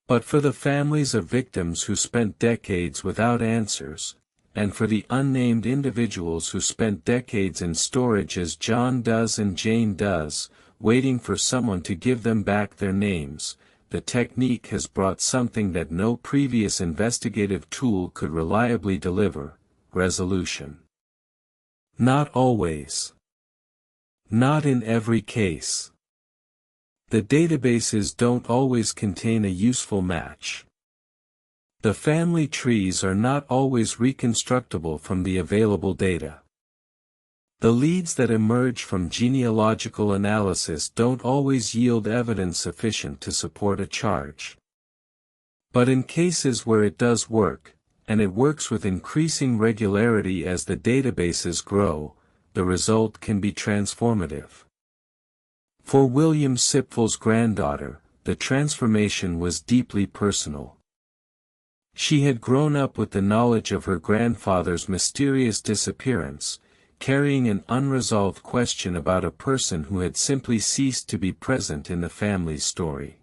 But for the families of victims who spent decades without answers, and for the unnamed individuals who spent decades in storage as John does and Jane does, waiting for someone to give them back their names, the technique has brought something that no previous investigative tool could reliably deliver: resolution. Not always. Not in every case. The databases don't always contain a useful match. The family trees are not always reconstructible from the available data. The leads that emerge from genealogical analysis don't always yield evidence sufficient to support a charge. But in cases where it does work, and it works with increasing regularity as the databases grow, the result can be transformative. For William Sipfel's granddaughter, the transformation was deeply personal. She had grown up with the knowledge of her grandfather's mysterious disappearance, carrying an unresolved question about a person who had simply ceased to be present in the family's story.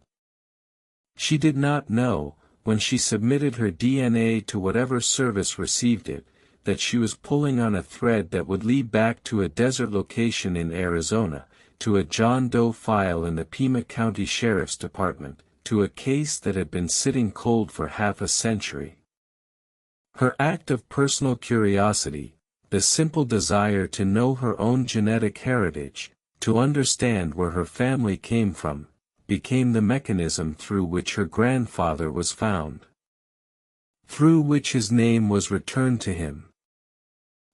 She did not know, when she submitted her DNA to whatever service received it, that she was pulling on a thread that would lead back to a desert location in Arizona, to a John Doe file in the Pima County Sheriff's Department, to a case that had been sitting cold for half a century. Her act of personal curiosity, the simple desire to know her own genetic heritage, to understand where her family came from, became the mechanism through which her grandfather was found. Through which his name was returned to him.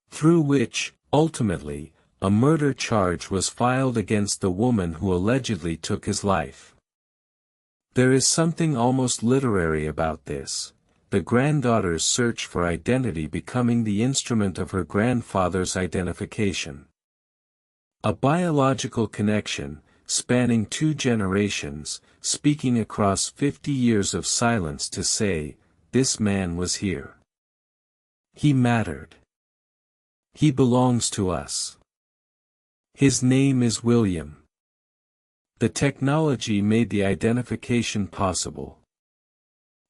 Through which, ultimately, a murder charge was filed against the woman who allegedly took his life. There is something almost literary about this, the granddaughter's search for identity becoming the instrument of her grandfather's identification. A biological connection, spanning 2 generations, speaking across 50 years of silence to say, this man was here. He mattered. He belongs to us. His name is William. The technology made the identification possible.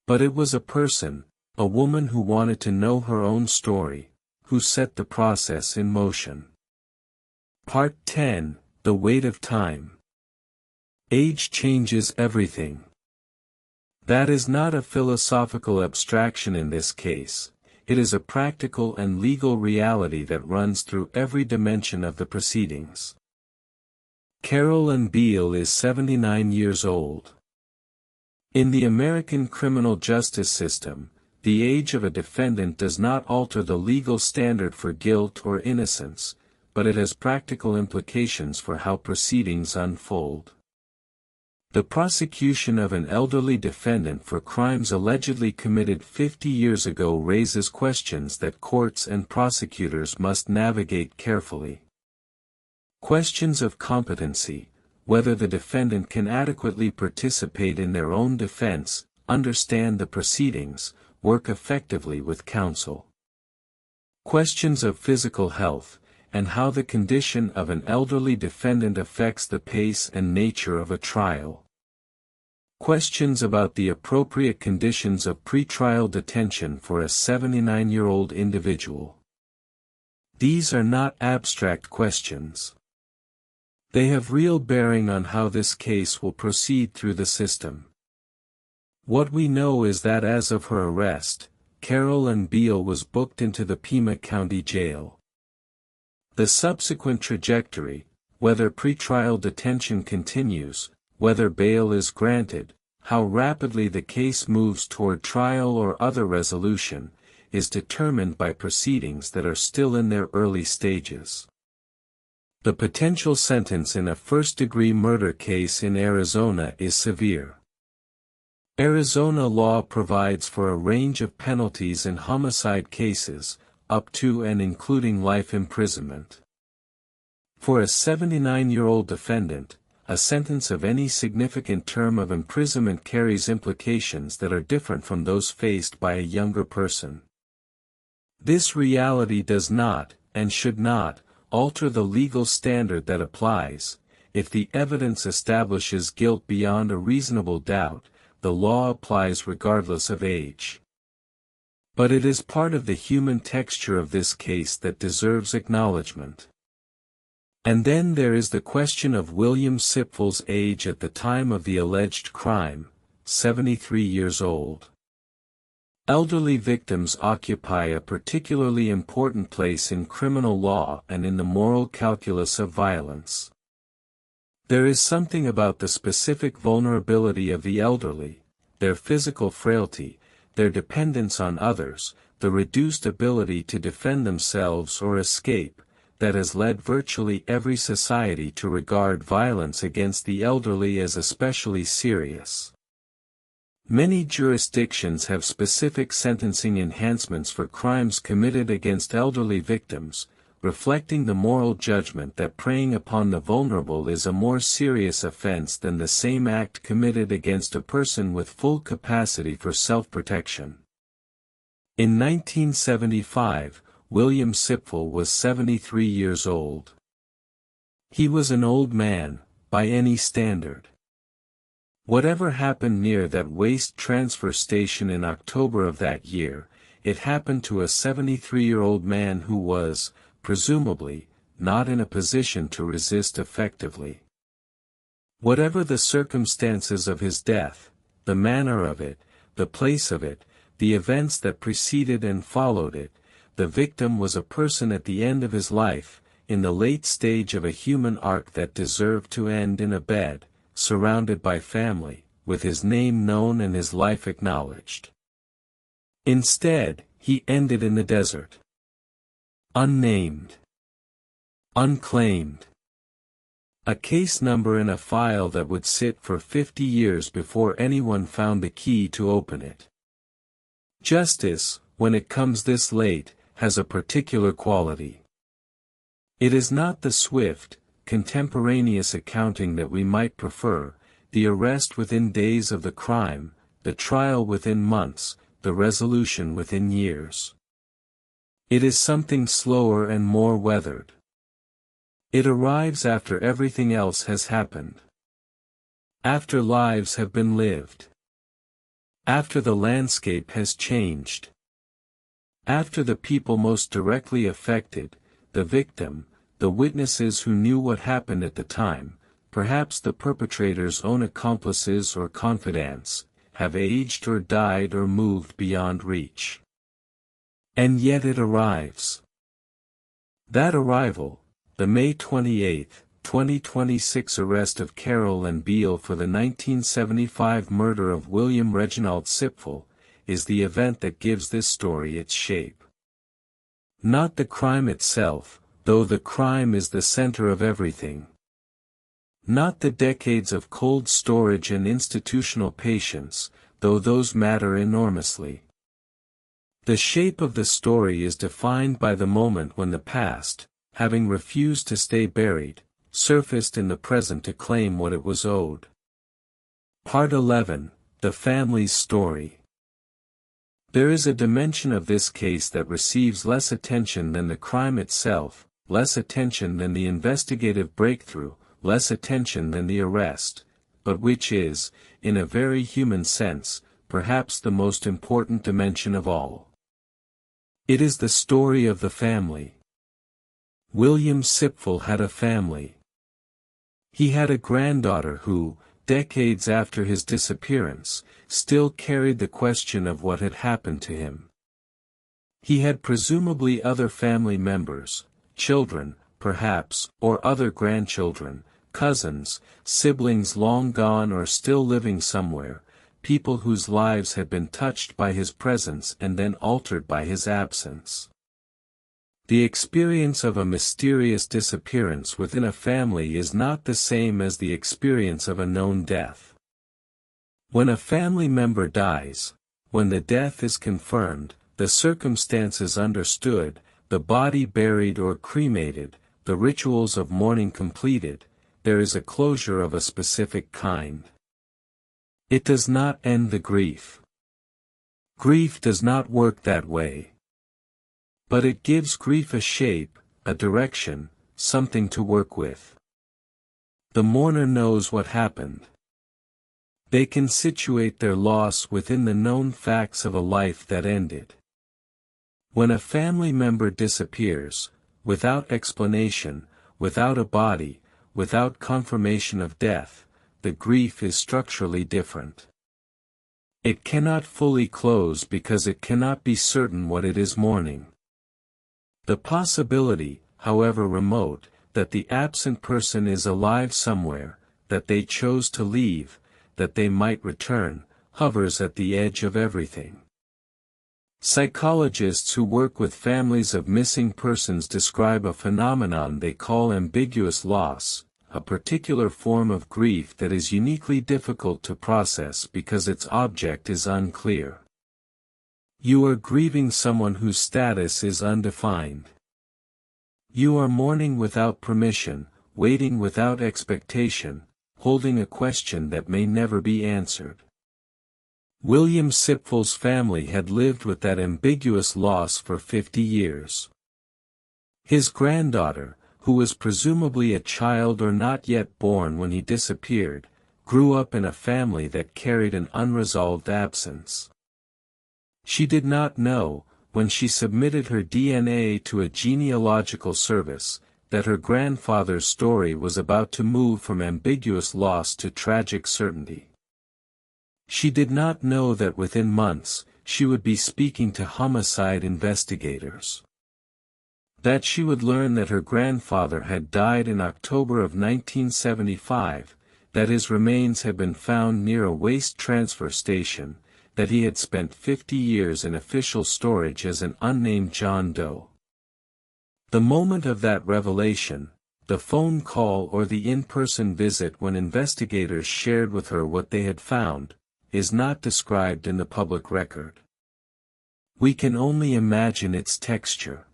But it was a person, a woman who wanted to know her own story, who set the process in motion. Part 10, The Weight of Time. Age changes everything. That is not a philosophical abstraction in this case. It is a practical and legal reality that runs through every dimension of the proceedings. Carol Ann Beale is 79 years old. In the American criminal justice system, the age of a defendant does not alter the legal standard for guilt or innocence, but it has practical implications for how proceedings unfold. The prosecution of an elderly defendant for crimes allegedly committed 50 years ago raises questions that courts and prosecutors must navigate carefully. Questions of competency, whether the defendant can adequately participate in their own defense, understand the proceedings, work effectively with counsel. Questions of physical health, and how the condition of an elderly defendant affects the pace and nature of a trial. Questions about the appropriate conditions of pretrial detention for a 79-year-old individual. These are not abstract questions. They have real bearing on how this case will proceed through the system. What we know is that as of her arrest, Carol Ann Beale was booked into the Pima County Jail. The subsequent trajectory, whether pretrial detention continues, whether bail is granted, how rapidly the case moves toward trial or other resolution, is determined by proceedings that are still in their early stages. The potential sentence in a first-degree murder case in Arizona is severe. Arizona law provides for a range of penalties in homicide cases, up to and including life imprisonment. For a 79-year-old defendant, a sentence of any significant term of imprisonment carries implications that are different from those faced by a younger person. This reality does not, and should not, alter the legal standard that applies. If the evidence establishes guilt beyond a reasonable doubt, the law applies regardless of age. But it is part of the human texture of this case that deserves acknowledgement. And then there is the question of William Sipfel's age at the time of the alleged crime, 73 years old. Elderly victims occupy a particularly important place in criminal law and in the moral calculus of violence. There is something about the specific vulnerability of the elderly, their physical frailty, their dependence on others, the reduced ability to defend themselves or escape, that has led virtually every society to regard violence against the elderly as especially serious. Many jurisdictions have specific sentencing enhancements for crimes committed against elderly victims, reflecting the moral judgment that preying upon the vulnerable is a more serious offense than the same act committed against a person with full capacity for self-protection. In 1975, William Sipfel was 73 years old. He was an old man, by any standard. Whatever happened near that waste transfer station in October of that year, it happened to a 73-year-old man who was, presumably, not in a position to resist effectively. Whatever the circumstances of his death, the manner of it, the place of it, the events that preceded and followed it, the victim was a person at the end of his life, in the late stage of a human arc that deserved to end in a bed, surrounded by family, with his name known and his life acknowledged. Instead, he ended in the desert. Unnamed. Unclaimed. A case number in a file that would sit for 50 years before anyone found the key to open it. Justice, when it comes this late, has a particular quality. It is not the swift, contemporaneous accounting that we might prefer, the arrest within days of the crime, the trial within months, the resolution within years. It is something slower and more weathered. It arrives after everything else has happened. After lives have been lived. After the landscape has changed. After the people most directly affected, the victim, the witnesses who knew what happened at the time, perhaps the perpetrator's own accomplices or confidants, have aged or died or moved beyond reach. And yet it arrives. That arrival, the May 28, 2026 arrest of Carroll and Beale for the 1975 murder of William Reginald Sipfel, is the event that gives this story its shape. Not the crime itself, though the crime is the center of everything. Not the decades of cold storage and institutional patience, though those matter enormously. The shape of the story is defined by the moment when the past, having refused to stay buried, surfaced in the present to claim what it was owed. Part 11, The Family's Story. There is a dimension of this case that receives less attention than the crime itself, less attention than the investigative breakthrough, less attention than the arrest, but which is, in a very human sense, perhaps the most important dimension of all. It is the story of the family. William Sipfel had a family. He had a granddaughter who, decades after his disappearance, still carried the question of what had happened to him. He had presumably other family members, children, perhaps, or other grandchildren, cousins, siblings long gone or still living somewhere, people whose lives had been touched by his presence and then altered by his absence. The experience of a mysterious disappearance within a family is not the same as the experience of a known death. When a family member dies, when the death is confirmed, the circumstances understood, the body buried or cremated, the rituals of mourning completed, there is a closure of a specific kind. It does not end the grief. Grief does not work that way. But it gives grief a shape, a direction, something to work with. The mourner knows what happened. They can situate their loss within the known facts of a life that ended. When a family member disappears, without explanation, without a body, without confirmation of death, the grief is structurally different. It cannot fully close because it cannot be certain what it is mourning. The possibility, however remote, that the absent person is alive somewhere, that they chose to leave, that they might return, hovers at the edge of everything. Psychologists who work with families of missing persons describe a phenomenon they call ambiguous loss, a particular form of grief that is uniquely difficult to process because its object is unclear. You are grieving someone whose status is undefined. You are mourning without permission, waiting without expectation, holding a question that may never be answered. William Sipful's family had lived with that ambiguous loss for 50 years. His granddaughter, who was presumably a child or not yet born when he disappeared, grew up in a family that carried an unresolved absence. She did not know, when she submitted her DNA to a genealogical service, that her grandfather's story was about to move from ambiguous loss to tragic certainty. She did not know that within months, she would be speaking to homicide investigators. That she would learn that her grandfather had died in October of 1975, that his remains had been found near a waste transfer station, that he had spent 50 years in official storage as an unnamed John Doe. The moment of that revelation, the phone call or the in-person visit when investigators shared with her what they had found, is not described in the public record. We can only imagine its texture.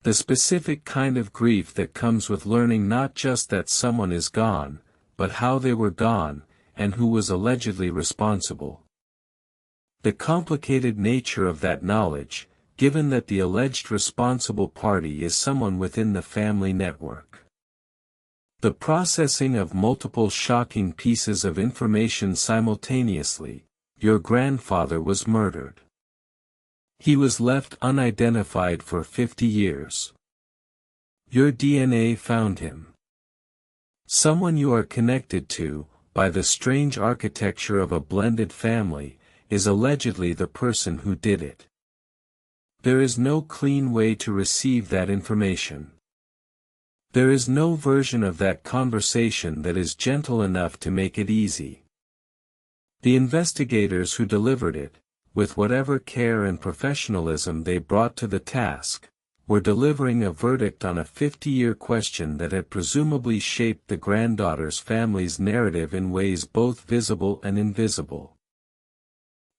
The specific kind of grief that comes with learning not just that someone is gone, but how they were gone, and who was allegedly responsible. The complicated nature of that knowledge, given that the alleged responsible party is someone within the family network. The processing of multiple shocking pieces of information simultaneously. Your grandfather was murdered. He was left unidentified for 50 years. Your DNA found him. Someone you are connected to, by the strange architecture of a blended family, is allegedly the person who did it. There is no clean way to receive that information. There is no version of that conversation that is gentle enough to make it easy. The investigators who delivered it, with whatever care and professionalism they brought to the task, were delivering a verdict on a 50-year question that had presumably shaped the granddaughter's family's narrative in ways both visible and invisible.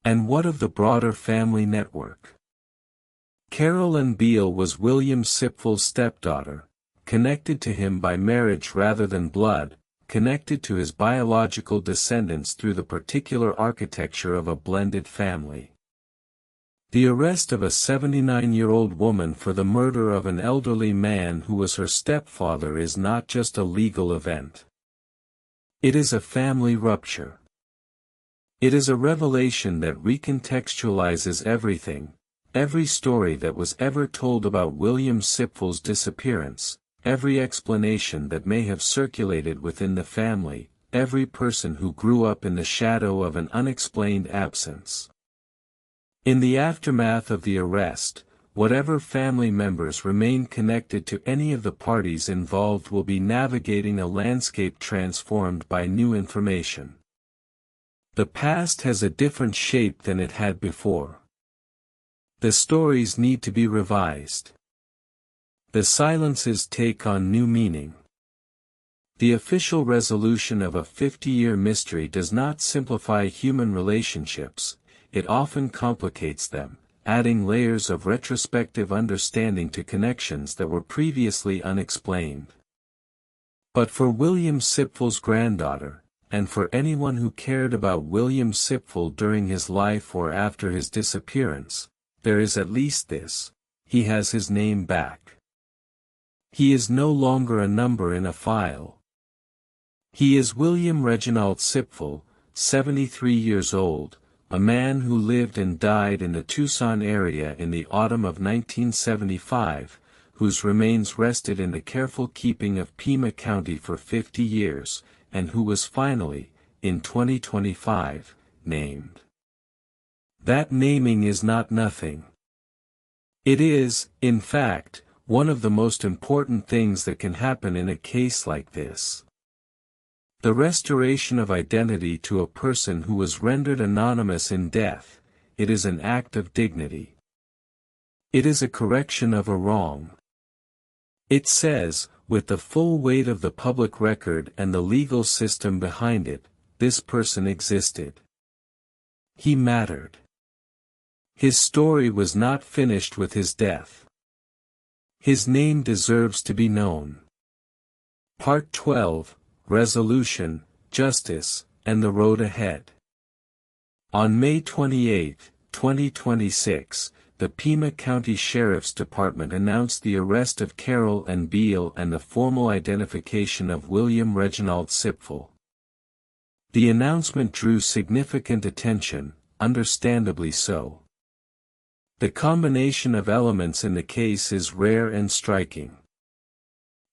And what of the broader family network? Carol Ann Beale was William Sipful's stepdaughter, connected to him by marriage rather than blood, connected to his biological descendants through the particular architecture of a blended family. The arrest of a 79-year-old woman for the murder of an elderly man who was her stepfather is not just a legal event. It is a family rupture. It is a revelation that recontextualizes everything, every story that was ever told about William Sipful's disappearance, every explanation that may have circulated within the family, every person who grew up in the shadow of an unexplained absence. In the aftermath of the arrest, whatever family members remain connected to any of the parties involved will be navigating a landscape transformed by new information. The past has a different shape than it had before. The stories need to be revised. The silences take on new meaning. The official resolution of a 50-year mystery does not simplify human relationships, it often complicates them, adding layers of retrospective understanding to connections that were previously unexplained. But for William Sipful's granddaughter, and for anyone who cared about William Sipful during his life or after his disappearance, there is at least this: he has his name back. He is no longer a number in a file. He is William Reginald Sipful, 73 years old, a man who lived and died in the Tucson area in the autumn of 1975, whose remains rested in the careful keeping of Pima County for 50 years, and who was finally, in 2025, named. That naming is not nothing. It is, in fact, one of the most important things that can happen in a case like this. The restoration of identity to a person who was rendered anonymous in death, it is an act of dignity. It is a correction of a wrong. It says, with the full weight of the public record and the legal system behind it, this person existed. He mattered. His story was not finished with his death. His name deserves to be known. Part 12, Resolution, Justice, and the Road Ahead. On May 28, 2026, the Pima County Sheriff's Department announced the arrest of Carol N. Beal and the formal identification of William Reginald Sipfel. The announcement drew significant attention, understandably so. The combination of elements in the case is rare and striking.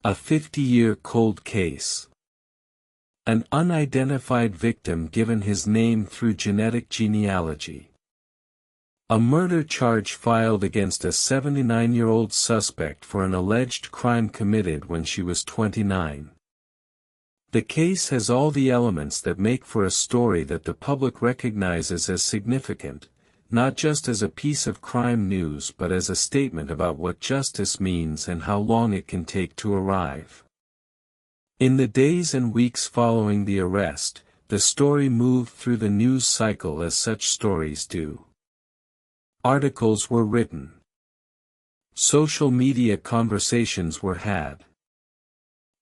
A 50-year cold case. An unidentified victim given his name through genetic genealogy. A murder charge filed against a 79-year-old suspect for an alleged crime committed when she was 29. The case has all the elements that make for a story that the public recognizes as significant, not just as a piece of crime news but as a statement about what justice means and how long it can take to arrive. In the days and weeks following the arrest, the story moved through the news cycle as such stories do. Articles were written. Social media conversations were had.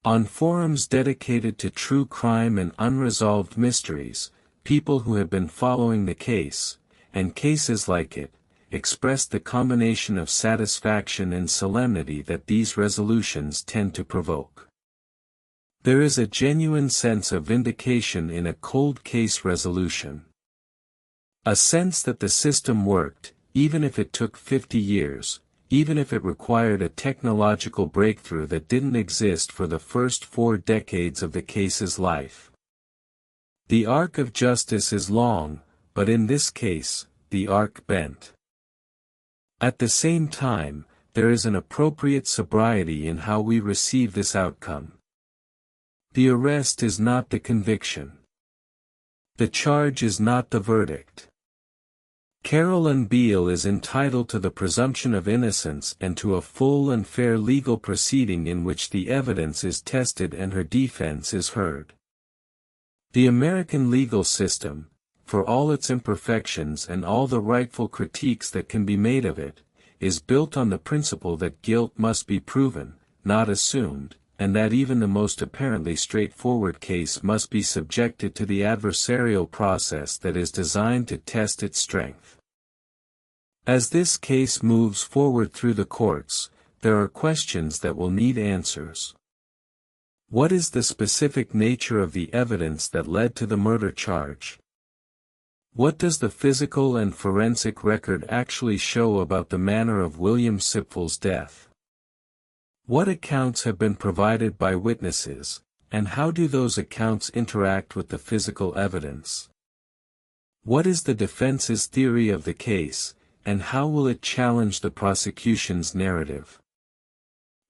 On forums dedicated to true crime and unresolved mysteries, people who have been following the case, and cases like it, expressed the combination of satisfaction and solemnity that these resolutions tend to provoke. There is a genuine sense of vindication in a cold case resolution. A sense that the system worked, even if it took 50 years, even if it required a technological breakthrough that didn't exist for the first 4 decades of the case's life. The arc of justice is long, but in this case, the arc bent. At the same time, there is an appropriate sobriety in how we receive this outcome. The arrest is not the conviction. The charge is not the verdict. Carol N. Beal is entitled to the presumption of innocence and to a full and fair legal proceeding in which the evidence is tested and her defense is heard. The American legal system, for all its imperfections and all the rightful critiques that can be made of it, is built on the principle that guilt must be proven, not assumed, and that even the most apparently straightforward case must be subjected to the adversarial process that is designed to test its strength. As this case moves forward through the courts, there are questions that will need answers. What is the specific nature of the evidence that led to the murder charge? What does the physical and forensic record actually show about the manner of William Sipfel's death? What accounts have been provided by witnesses, and how do those accounts interact with the physical evidence? What is the defense's theory of the case, and how will it challenge the prosecution's narrative?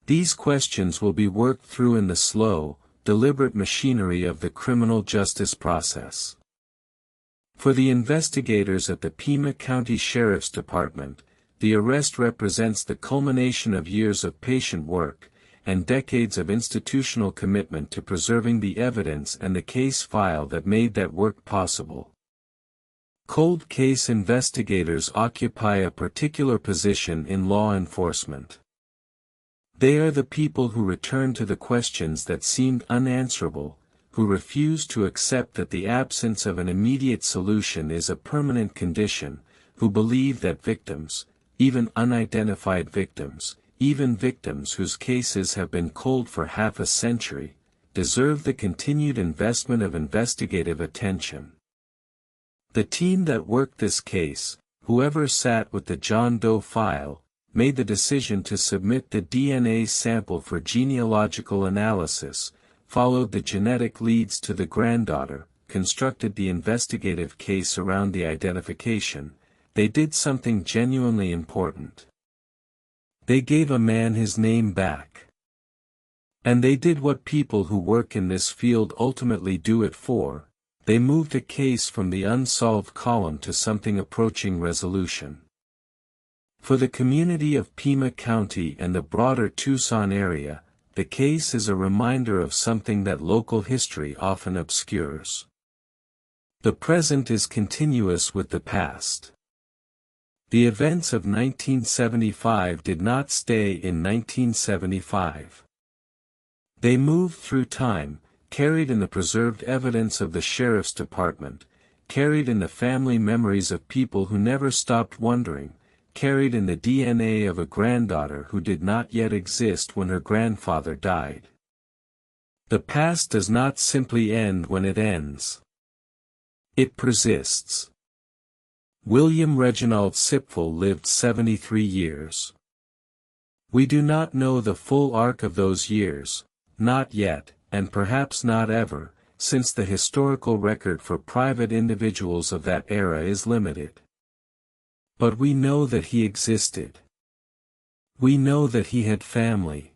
These questions will be worked through in the slow, deliberate machinery of the criminal justice process. For the investigators at the Pima County Sheriff's Department, the arrest represents the culmination of years of patient work, and decades of institutional commitment to preserving the evidence and the case file that made that work possible. Cold case investigators occupy a particular position in law enforcement. They are the people who return to the questions that seemed unanswerable, who refuse to accept that the absence of an immediate solution is a permanent condition, who believe that victims, even unidentified victims, even victims whose cases have been cold for half a century, deserve the continued investment of investigative attention. The team that worked this case, whoever sat with the John Doe file, made the decision to submit the DNA sample for genealogical analysis, followed the genetic leads to the granddaughter, constructed the investigative case around the identification. They did something genuinely important. They gave a man his name back. And they did what people who work in this field ultimately do it for. They moved a case from the unsolved column to something approaching resolution. For the community of Pima County and the broader Tucson area, the case is a reminder of something that local history often obscures. The present is continuous with the past. The events of 1975 did not stay in 1975. They moved through time, carried in the preserved evidence of the sheriff's department, carried in the family memories of people who never stopped wondering, carried in the DNA of a granddaughter who did not yet exist when her grandfather died. The past does not simply end when it ends. It persists. William Reginald Sipfel lived 73 years. We do not know the full arc of those years, not yet, and perhaps not ever, since the historical record for private individuals of that era is limited. But we know that he existed. We know that he had family.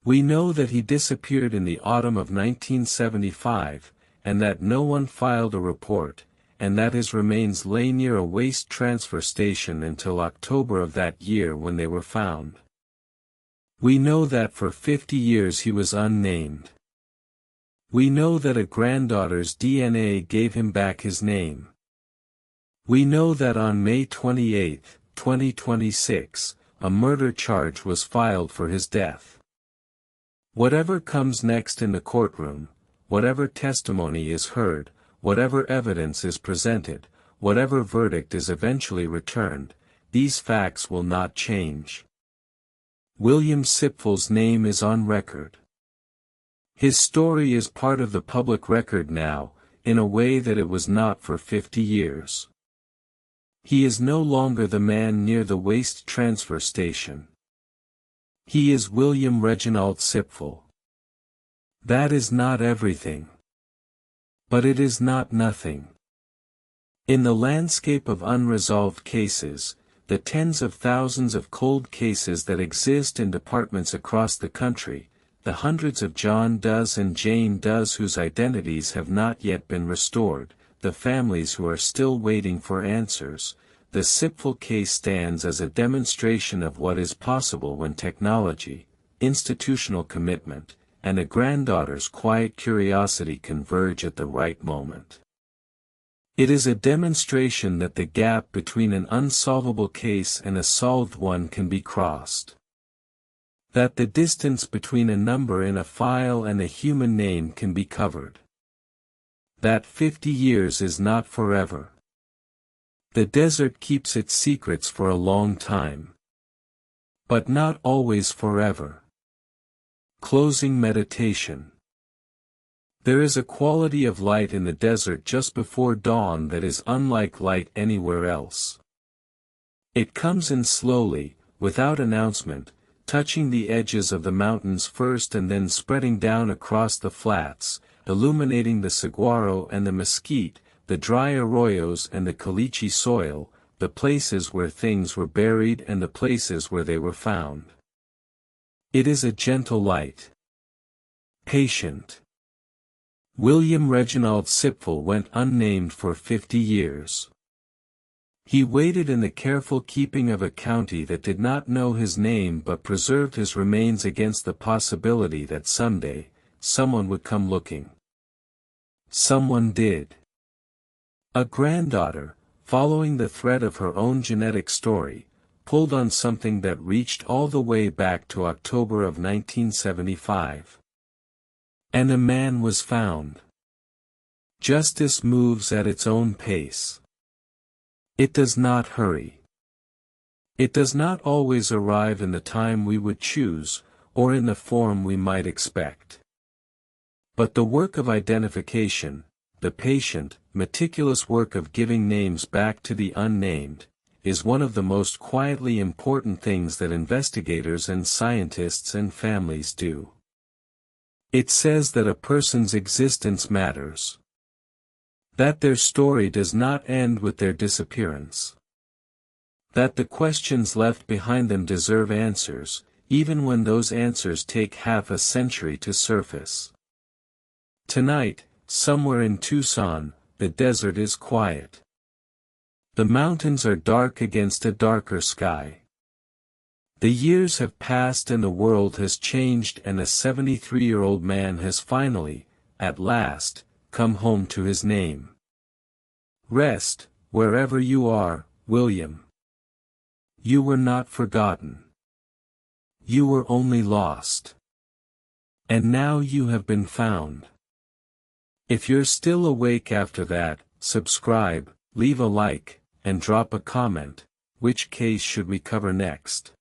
We know that he disappeared in the autumn of 1975, and that no one filed a report, and that his remains lay near a waste transfer station until October of that year when they were found. We know that for 50 years he was unnamed. We know that a granddaughter's DNA gave him back his name. We know that on May 28, 2026, a murder charge was filed for his death. Whatever comes next in the courtroom, whatever testimony is heard, whatever evidence is presented, whatever verdict is eventually returned, these facts will not change. William Sipfel's name is on record. His story is part of the public record now, in a way that it was not for 50 years. He is no longer the man near the waste transfer station. He is William Reginald Sipfel. That is not everything. But it is not nothing. In the landscape of unresolved cases, the tens of thousands of cold cases that exist in departments across the country, the hundreds of John Does and Jane Does whose identities have not yet been restored, the families who are still waiting for answers, the Sipfel case stands as a demonstration of what is possible when technology, institutional commitment, and a granddaughter's quiet curiosity converge at the right moment. It is a demonstration that the gap between an unsolvable case and a solved one can be crossed. That the distance between a number in a file and a human name can be covered. That 50 years is not forever. The desert keeps its secrets for a long time. But not always forever. Closing meditation. There is a quality of light in the desert just before dawn that is unlike light anywhere else. It comes in slowly, without announcement, touching the edges of the mountains first and then spreading down across the flats, illuminating the saguaro and the mesquite, the dry arroyos and the caliche soil, the places where things were buried and the places where they were found. It is a gentle light. Patient. William Reginald Sipfel went unnamed for 50 years. He waited in the careful keeping of a county that did not know his name but preserved his remains against the possibility that someday, someone would come looking. Someone did. A granddaughter, following the thread of her own genetic story, pulled on something that reached all the way back to October of 1975. And a man was found. Justice moves at its own pace. It does not hurry. It does not always arrive in the time we would choose, or in the form we might expect. But the work of identification, the patient, meticulous work of giving names back to the unnamed, is one of the most quietly important things that investigators and scientists and families do. It says that a person's existence matters. That their story does not end with their disappearance. That the questions left behind them deserve answers, even when those answers take half a century to surface. Tonight, somewhere in Tucson, the desert is quiet. The mountains are dark against a darker sky. The years have passed and the world has changed and a 73-year-old man has finally, at last, come home to his name. Rest, wherever you are, William. You were not forgotten. You were only lost. And now you have been found. If you're still awake after that, subscribe, leave a like, and drop a comment. Which case should we cover next?